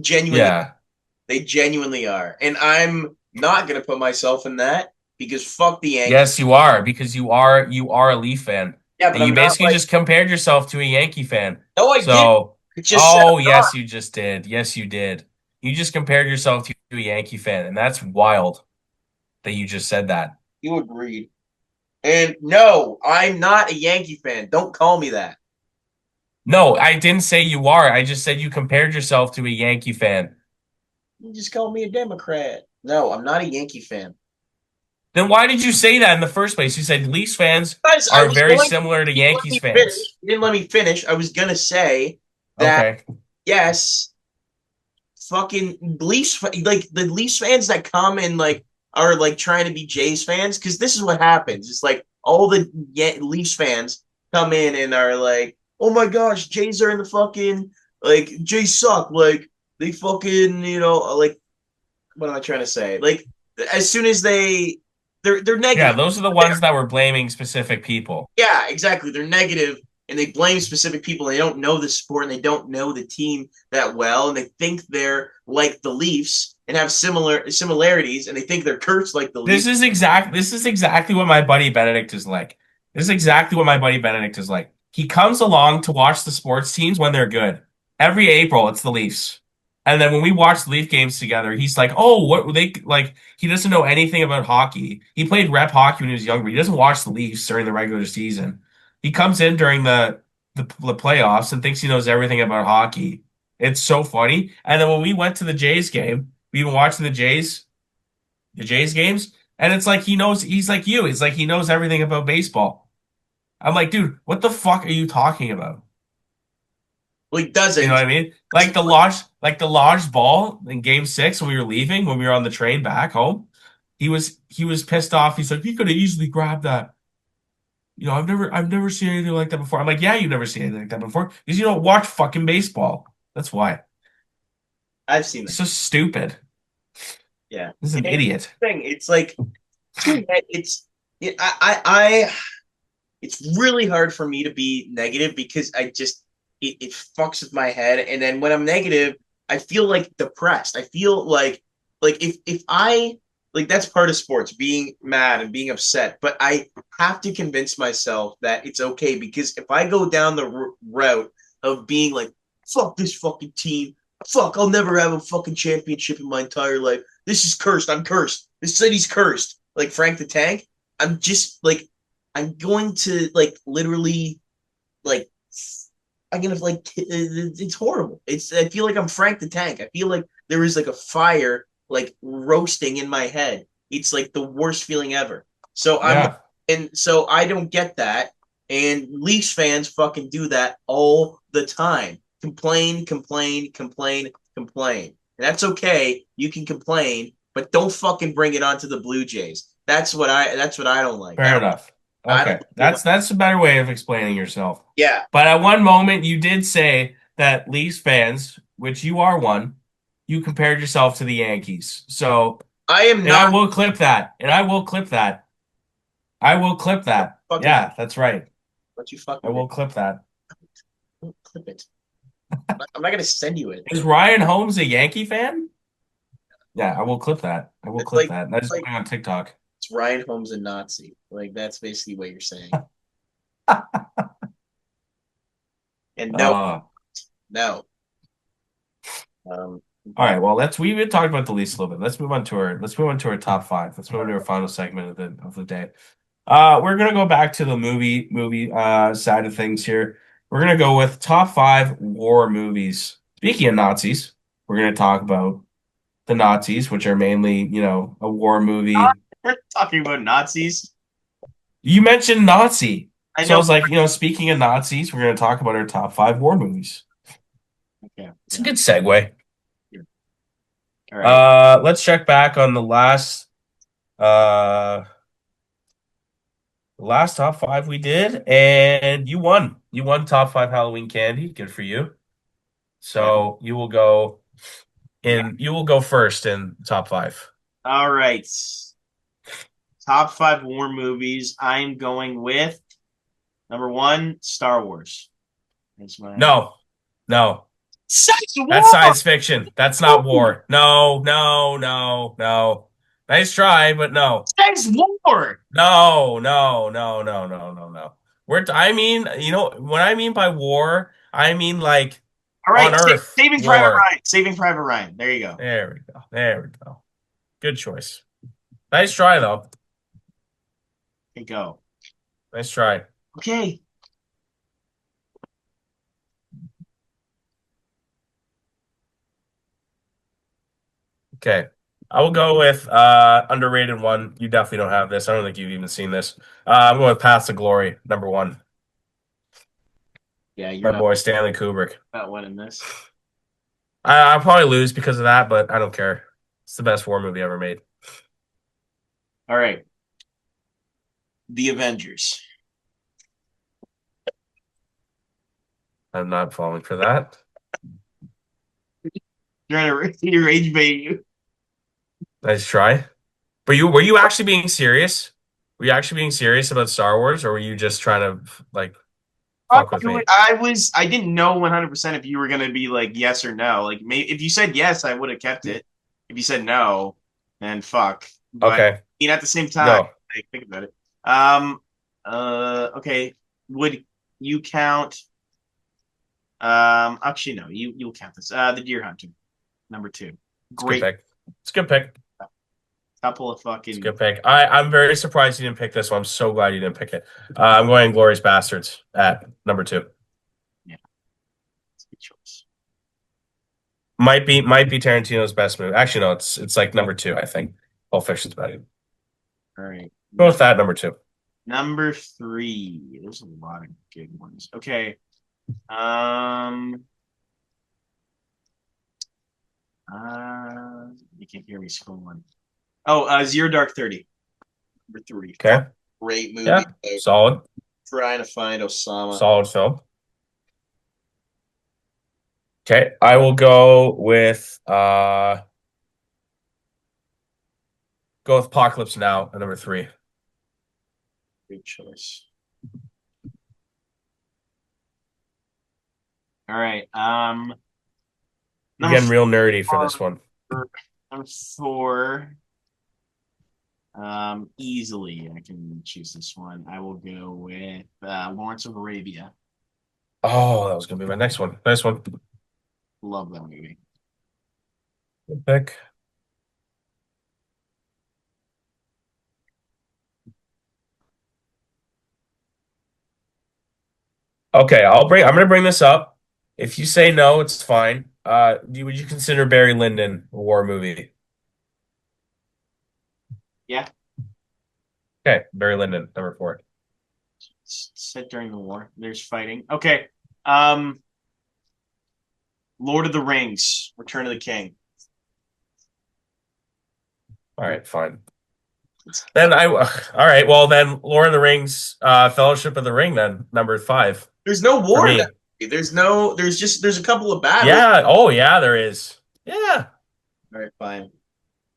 Speaker 1: genuinely
Speaker 2: Yeah.
Speaker 1: they genuinely are. And I'm not gonna put myself in that because fuck the Yankees.
Speaker 2: Yes, you are, because you are a Leaf fan.
Speaker 1: Yeah, but
Speaker 2: And you
Speaker 1: I'm not
Speaker 2: basically
Speaker 1: like
Speaker 2: just compared yourself to a Yankee fan.
Speaker 1: no, I did.
Speaker 2: So,
Speaker 1: It's just said
Speaker 2: oh
Speaker 1: I'm not.
Speaker 2: yes, you just did. Yes, you did. You just compared yourself to a Yankee fan, and that's wild that you just said that.
Speaker 1: You agreed. And no, I'm not a Yankee fan. Don't call me that.
Speaker 2: No, I didn't say you are. I just said you compared yourself to a Yankee fan.
Speaker 1: You just call me a Democrat. No, I'm not a Yankee fan.
Speaker 2: Then why did you say that in the first place? You said Leafs fans
Speaker 1: Guys, I
Speaker 2: are
Speaker 1: was
Speaker 2: very
Speaker 1: going.
Speaker 2: similar to
Speaker 1: You didn't let
Speaker 2: Yankees
Speaker 1: me finish.
Speaker 2: fans.
Speaker 1: You didn't let me finish. I was gonna say that
Speaker 2: Okay.
Speaker 1: yes, fucking Leafs, like the Leafs fans that come and like are like trying to be Jays fans, because this is what happens. It's like all the Leafs fans come in and are like, "Oh my gosh, Jays are in the fucking like Jays suck." Like they fucking like what am I trying to say? Like as soon as they're
Speaker 2: Yeah,
Speaker 1: negative.
Speaker 2: those are the ones that were blaming specific people.
Speaker 1: Yeah, exactly. They're negative and they blame specific people. They don't know the sport and they don't know the team that well, and they think they're like the Leafs and have similarities, and they think they're cursed like the Leafs.
Speaker 2: This is exactly what my buddy Benedict is like. This is exactly what my buddy Benedict is like. He comes along to watch the sports teams when they're good. Every April, it's the Leafs. And then when we watch the Leaf games together, he's like, "Oh, what they like?" He doesn't know anything about hockey. He played rep hockey when he was younger. He doesn't watch the Leafs during the regular season. He comes in during the playoffs and thinks he knows everything about hockey. It's so funny. And then when we went to the Jays game, we've been watching the Jays games, and it's like he knows. He's like you. It's like he knows everything about baseball. I'm like, dude, what the fuck are you talking about?
Speaker 1: Well, he
Speaker 2: You know
Speaker 1: doesn't.
Speaker 2: what I mean? Like the lodged ball in Game 6 when we were leaving, when we were on the train back home. He was pissed off. He's like, he could have easily grabbed that. I've never seen anything like that before. I'm like, yeah, you've never seen anything like that before because you don't watch fucking baseball. That's why.
Speaker 1: I've seen
Speaker 2: He's
Speaker 1: that.
Speaker 2: so stupid.
Speaker 1: Yeah,
Speaker 2: He's an
Speaker 1: and it's
Speaker 2: idiot.
Speaker 1: the thing. It's like it's I it's really hard for me to be negative because I just it fucks with my head, and then when I'm negative I feel like depressed. I feel like if I like that's part of sports, being mad and being upset, but I have to convince myself that it's okay because if I go down the route of being like fuck this fucking team, fuck I'll never have a fucking championship in my entire life, this is cursed, I'm cursed, this city's cursed, like Frank the Tank, I'm just like I'm going to like literally like I'm gonna like it's horrible. It's I feel like I'm Frank the Tank. I feel like there is like a fire like roasting in my head. It's like the worst feeling ever. So I'm
Speaker 2: Yeah.
Speaker 1: and so I don't get that. And Leafs fans fucking do that all the time. Complain, complain, complain, complain. And that's okay. You can complain, but don't fucking bring it onto the Blue Jays. That's what I don't like. I
Speaker 2: Fair
Speaker 1: don't
Speaker 2: enough.
Speaker 1: I don't
Speaker 2: Okay.
Speaker 1: like it when
Speaker 2: That's a better way of explaining yourself.
Speaker 1: yeah.
Speaker 2: But at one moment you did say that Leafs fans, which you are one, you compared yourself to the Yankees. So,
Speaker 1: I am
Speaker 2: and I
Speaker 1: not
Speaker 2: will clip that. And I will clip that. I will clip that.
Speaker 1: fucking
Speaker 2: Yeah, that's right.
Speaker 1: what you
Speaker 2: I
Speaker 1: fucking
Speaker 2: will clip that.
Speaker 1: clip it. I'm not gonna send you it.
Speaker 2: Is Ryan Holmes a Yankee fan? Yeah, I will clip that. I will
Speaker 1: It's
Speaker 2: clip
Speaker 1: like
Speaker 2: that. That is
Speaker 1: like
Speaker 2: going on TikTok.
Speaker 1: it's Ryan Holmes a Nazi. Like that's basically what you're saying. And no,
Speaker 2: Uh,
Speaker 1: no. Um,
Speaker 2: all right. Well, we've been talking about the Leafs a little bit. Let's move on to our top five. Let's move on to our final segment of the day. We're gonna go back to the movie side of things here. We're gonna go with top five war movies. Speaking of Nazis, we're gonna talk about the Nazis, which are mainly, a war movie.
Speaker 1: we're talking about Nazis.
Speaker 2: You mentioned Nazi.
Speaker 1: I
Speaker 2: So I
Speaker 1: know.
Speaker 2: was like, speaking of Nazis, we're gonna talk about our top five war movies.
Speaker 1: Okay.
Speaker 2: It's a
Speaker 1: Yeah.
Speaker 2: good segue.
Speaker 1: All right.
Speaker 2: Let's check back on uh the last top five we did, and you won. You won top five Halloween candy. Good for you.
Speaker 1: Yeah.
Speaker 2: So
Speaker 1: Yeah.
Speaker 2: you will go first in top five.
Speaker 1: All right. Top five war movies. I'm going with number one, Star Wars. That's my
Speaker 2: No, no.
Speaker 1: Sex
Speaker 2: That's
Speaker 1: War.
Speaker 2: science fiction. That's not war. No, no, no, no. Nice try, but no.
Speaker 1: Sex War.
Speaker 2: No, no, no, no, no, no, no. I mean, what I mean by war, I mean like
Speaker 1: All
Speaker 2: on
Speaker 1: right.
Speaker 2: Earth
Speaker 1: Saving Private
Speaker 2: war.
Speaker 1: Ryan. Saving Private Ryan. There you go.
Speaker 2: There we go. There we go. Good choice. Nice try, though.
Speaker 1: Okay, go.
Speaker 2: Nice try.
Speaker 1: Okay.
Speaker 2: Okay. I will go with underrated one. You definitely don't have this. I don't think you've even seen this. I'm going with Paths of Glory, number one.
Speaker 1: Yeah, you're
Speaker 2: My
Speaker 1: not,
Speaker 2: boy Stanley Kubrick.
Speaker 1: not winning this.
Speaker 2: I'll probably lose because of that, but I don't care. It's the best war movie ever made.
Speaker 1: All right. The Avengers.
Speaker 2: I'm not falling for that.
Speaker 1: You're rage baiting you.
Speaker 2: Nice try. But were you actually being serious? Were you actually being serious about Star Wars, or were you just trying to like fuck with me?
Speaker 1: I didn't know 100% if you were going to be like yes or no. Like maybe if you said yes, I would have kept it. If you said no, then fuck. But
Speaker 2: Okay,
Speaker 1: at the same time,
Speaker 2: go.
Speaker 1: like, think about it. Um okay, would you count actually no, you'll count this. The Deer Hunter, number 2.
Speaker 2: It's a good
Speaker 1: Great
Speaker 2: pick. It's a good pick.
Speaker 1: couple of
Speaker 2: It's a
Speaker 1: fucking
Speaker 2: good pick. I'm very surprised you didn't pick this one. I'm so glad you didn't pick it. I'm going Glorious Bastards at number two.
Speaker 1: yeah, it's a good choice.
Speaker 2: Might be Tarantino's best movie. Actually, no, it's like number two, I think. Pulp Fiction's better.
Speaker 1: All right.
Speaker 2: Go with that number two.
Speaker 1: Number 3. There's a lot of good ones. Okay. Um, you can't hear me scrolling. Oh, Zero Dark 30, number 3.
Speaker 2: Okay.
Speaker 1: Great movie.
Speaker 2: Yeah. Solid.
Speaker 1: Trying to find Osama.
Speaker 2: Solid film. Okay. I will go with Apocalypse Now at number three.
Speaker 1: Good choice. All right.
Speaker 2: We're
Speaker 1: Number
Speaker 2: getting real nerdy for this
Speaker 1: four.
Speaker 2: one.
Speaker 1: Number 4. Easily I can choose this one. I will go with Lawrence of Arabia.
Speaker 2: Oh, that was gonna be my next one. Nice one.
Speaker 1: Love that movie.
Speaker 2: Good pick. Okay, I'm gonna bring this up. If you say no, it's fine. Would you consider Barry Lyndon a war movie?
Speaker 1: Yeah.
Speaker 2: Okay, Barry Lyndon, number four.
Speaker 1: Set during the war. There's fighting. Okay. Um, Lord of the Rings, Return of the King.
Speaker 2: All right, fine. Then I, all right. Well, then Lord of the Rings, Fellowship of the Ring, then number five
Speaker 1: There's no
Speaker 2: for
Speaker 1: war in that
Speaker 2: me.
Speaker 1: movie. There's no. There's just. There's a couple of battles.
Speaker 2: Yeah. Oh, yeah, there is. Yeah.
Speaker 1: All right, fine.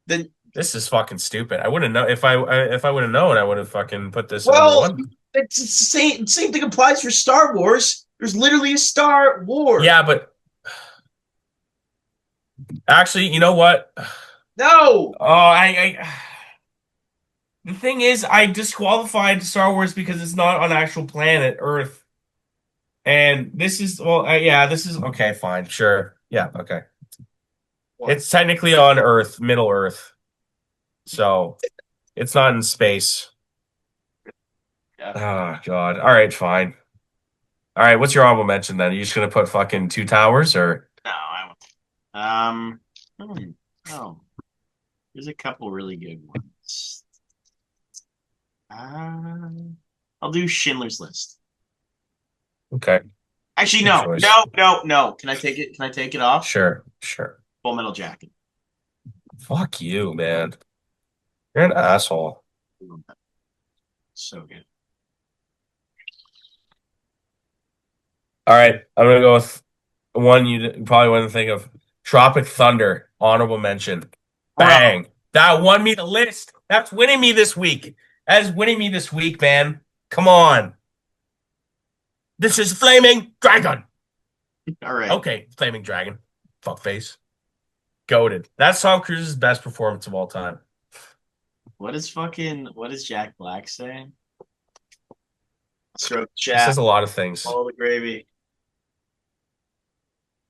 Speaker 1: Then,
Speaker 2: This is fucking stupid. I wouldn't know if I would have known. I would have fucking put this at number
Speaker 1: well,
Speaker 2: one.
Speaker 1: it's the same thing applies for Star Wars. There's literally a Star War.
Speaker 2: Yeah, but actually, you know what?
Speaker 1: No.
Speaker 2: Oh, I the thing is, I disqualified Star Wars because it's not on actual planet Earth, and this is well, yeah, this is okay, fine, sure, yeah, okay.
Speaker 1: What?
Speaker 2: It's technically on Earth, Middle Earth, so it's not in space.
Speaker 1: Yeah.
Speaker 2: Oh God. All right, fine. All right, what's your honorable mention then? Are you just gonna put fucking Two Towers or
Speaker 1: No, I won't. Oh, there's a couple really good ones. I'll do Schindler's List.
Speaker 2: okay,
Speaker 1: Actually,
Speaker 2: good
Speaker 1: no,
Speaker 2: choice.
Speaker 1: no, no, no. Can I take it? Can I take it off?
Speaker 2: Sure, sure.
Speaker 1: Full Metal Jacket.
Speaker 2: Fuck you, man. You're an asshole.
Speaker 1: So good.
Speaker 2: All right, I'm gonna go with one you probably wouldn't think of. Tropic Thunder, honorable mention.
Speaker 1: Bro,
Speaker 2: Bang. That won me the list. That's winning me this week. That is winning me this week, man. Come on. This is Flaming Dragon.
Speaker 1: all right.
Speaker 2: Okay, Flaming Dragon. Fuckface. Goated. That's Tom Cruise's best performance of all time.
Speaker 1: What does Jack Black say? Stroke
Speaker 2: He says
Speaker 1: chat,
Speaker 2: a lot of things.
Speaker 1: all the gravy.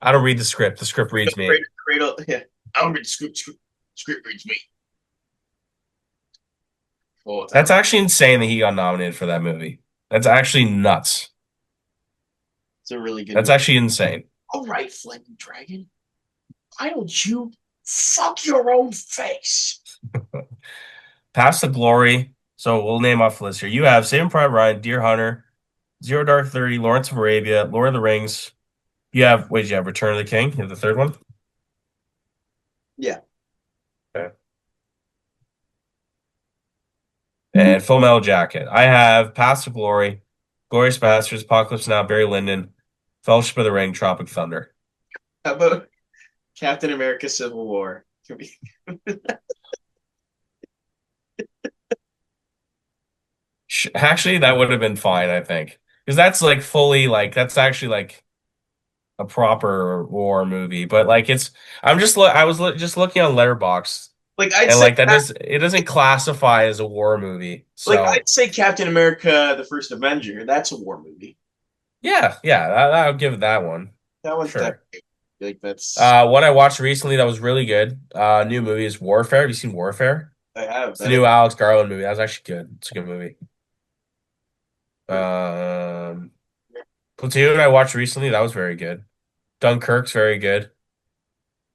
Speaker 2: I don't read the script. The script reads me.
Speaker 1: Cradle, yeah. I don't read the script reads me. Oh, that
Speaker 2: That's actually insane that he got nominated for that movie. That's actually nuts.
Speaker 1: it's a really good
Speaker 2: That's
Speaker 1: movie.
Speaker 2: actually insane.
Speaker 1: All right, Flaming Dragon. Why don't you fuck your own face?
Speaker 2: Past the Glory. So we'll name off the list here. You have Saving Private Ryan, Deer Hunter, Zero Dark 30, Lawrence of Arabia, Lord of the Rings. You have, wait, you have Return of the King. You have the third one?
Speaker 1: Yeah.
Speaker 2: Okay. And Full Metal Jacket. I have Past the Glory, Glorious Bastards, Apocalypse Now, Barry Lyndon, Fellowship of the Ring, Tropic Thunder.
Speaker 1: How about Captain America Civil War?
Speaker 2: Actually, that would have been fine, I think. Because that's like fully like that's actually like a proper war movie. But like it's I'm just I was just looking on Letterboxd
Speaker 1: Like I'd
Speaker 2: and
Speaker 1: say
Speaker 2: like it doesn't classify as a war movie.
Speaker 1: like
Speaker 2: So
Speaker 1: I'd say Captain America the First Avenger. That's a war movie.
Speaker 2: yeah, yeah, I would give it that one.
Speaker 1: That one's
Speaker 2: Sure.
Speaker 1: definitely like that's
Speaker 2: What I watched recently that was really good. New movie is Warfare. Have you seen Warfare?
Speaker 1: I have
Speaker 2: It's the
Speaker 1: that
Speaker 2: new Alex Garland movie. That was actually good. It's a good movie.
Speaker 1: is
Speaker 2: Um, Platoon I watched recently. That was very good. Dunkirk's very good.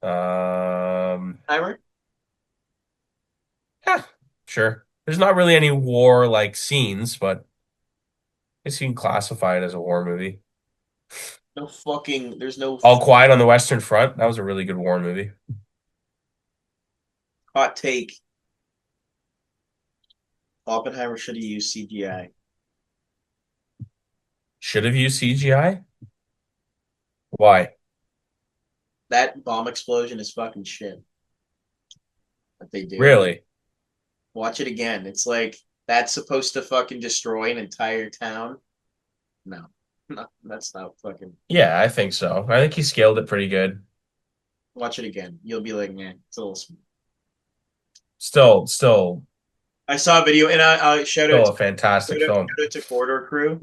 Speaker 2: Um,
Speaker 1: Timer.
Speaker 2: yeah, sure. There's not really any war like scenes, but I guess you can classify it as a war movie.
Speaker 1: No fucking. There's no
Speaker 2: All Quiet on the Western Front. That was a really good war movie.
Speaker 1: hot take. Oppenheimer should have used CGI.
Speaker 2: Should have used CGI. Why?
Speaker 1: That bomb explosion is fucking shit. What they do.
Speaker 2: Really?
Speaker 1: Watch it again. It's like that's supposed to fucking destroy an entire town. No, no, that's not fucking.
Speaker 2: Yeah, I think so. I think he scaled it pretty good.
Speaker 1: Watch it again. You'll be like, man, it's a little.
Speaker 2: Still,
Speaker 1: I saw a video, and I
Speaker 2: still a fantastic film.
Speaker 1: shout out to Corridor Crew.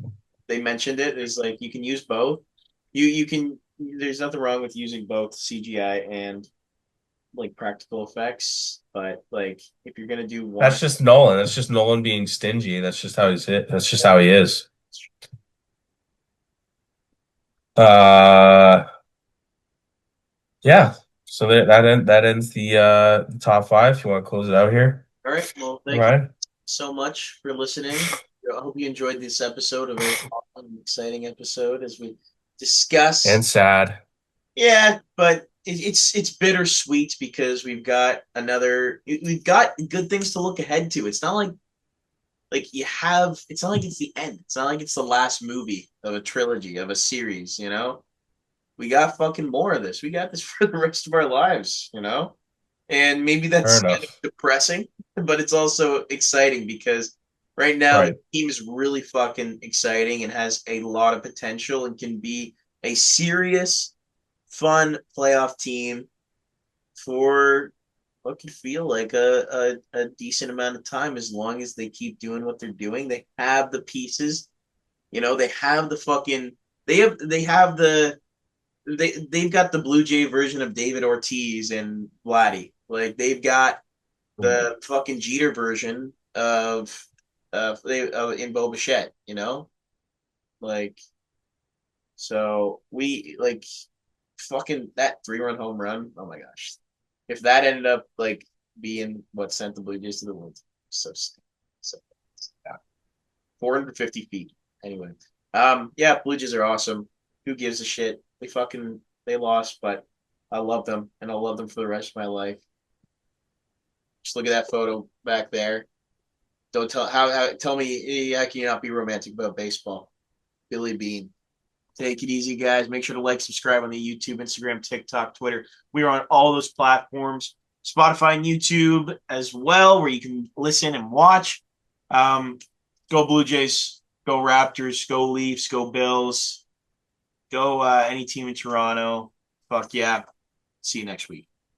Speaker 1: They mentioned it. It's like you can use both. You can. There's nothing wrong with using both CGI and like practical effects, but like if you're gonna do one,
Speaker 2: That's just Nolan. That's just Nolan being stingy. That's just how he's hit. That's just how he is. Uh, yeah. So that ends the top five. If you want to close it out here,
Speaker 1: all right. Well,
Speaker 2: all
Speaker 1: thank you
Speaker 2: right.
Speaker 1: so much for listening. hope you enjoyed this episode, a very awesome, exciting episode as we discuss.
Speaker 2: And sad.
Speaker 1: Yeah, but it's bittersweet because we've got good things to look ahead to. It's not like you have. It's not like it's the end. It's not like it's the last movie of a trilogy of a series. We got fucking more of this. We got this for the rest of our lives. And maybe
Speaker 2: Fair
Speaker 1: that's kind of
Speaker 2: enough.
Speaker 1: depressing, but it's also exciting because right now the
Speaker 2: Right.
Speaker 1: team is really fucking exciting and has a lot of potential and can be a serious, fun playoff team for what could feel like a decent amount of time as long as they keep doing what they're doing. They have the pieces, they have the fucking they have they've got the Blue Jay version of David Ortiz and Vladdy. Like they've got the fucking Jeter version of in Bo Bichette. Like so we like fucking that 3-run home run. Oh my gosh, if that ended up like being what sent the Blue Jays to the World, so so yeah. 450 feet. Anyway, yeah, Blue Jays are awesome. Who gives a shit? They lost, but I love them and I'll love them for the rest of my life. Just look at that photo back there. Don't tell me how can you not be romantic about baseball? Billy Bean. Take it easy, guys. Make sure to like, subscribe on the YouTube, Instagram, TikTok, Twitter. We are on all those platforms, Spotify and YouTube as well, where you can listen and watch. Um, go Blue Jays, go Raptors, go Leafs, go Bills, go any team in Toronto. Fuck yeah. See you next week.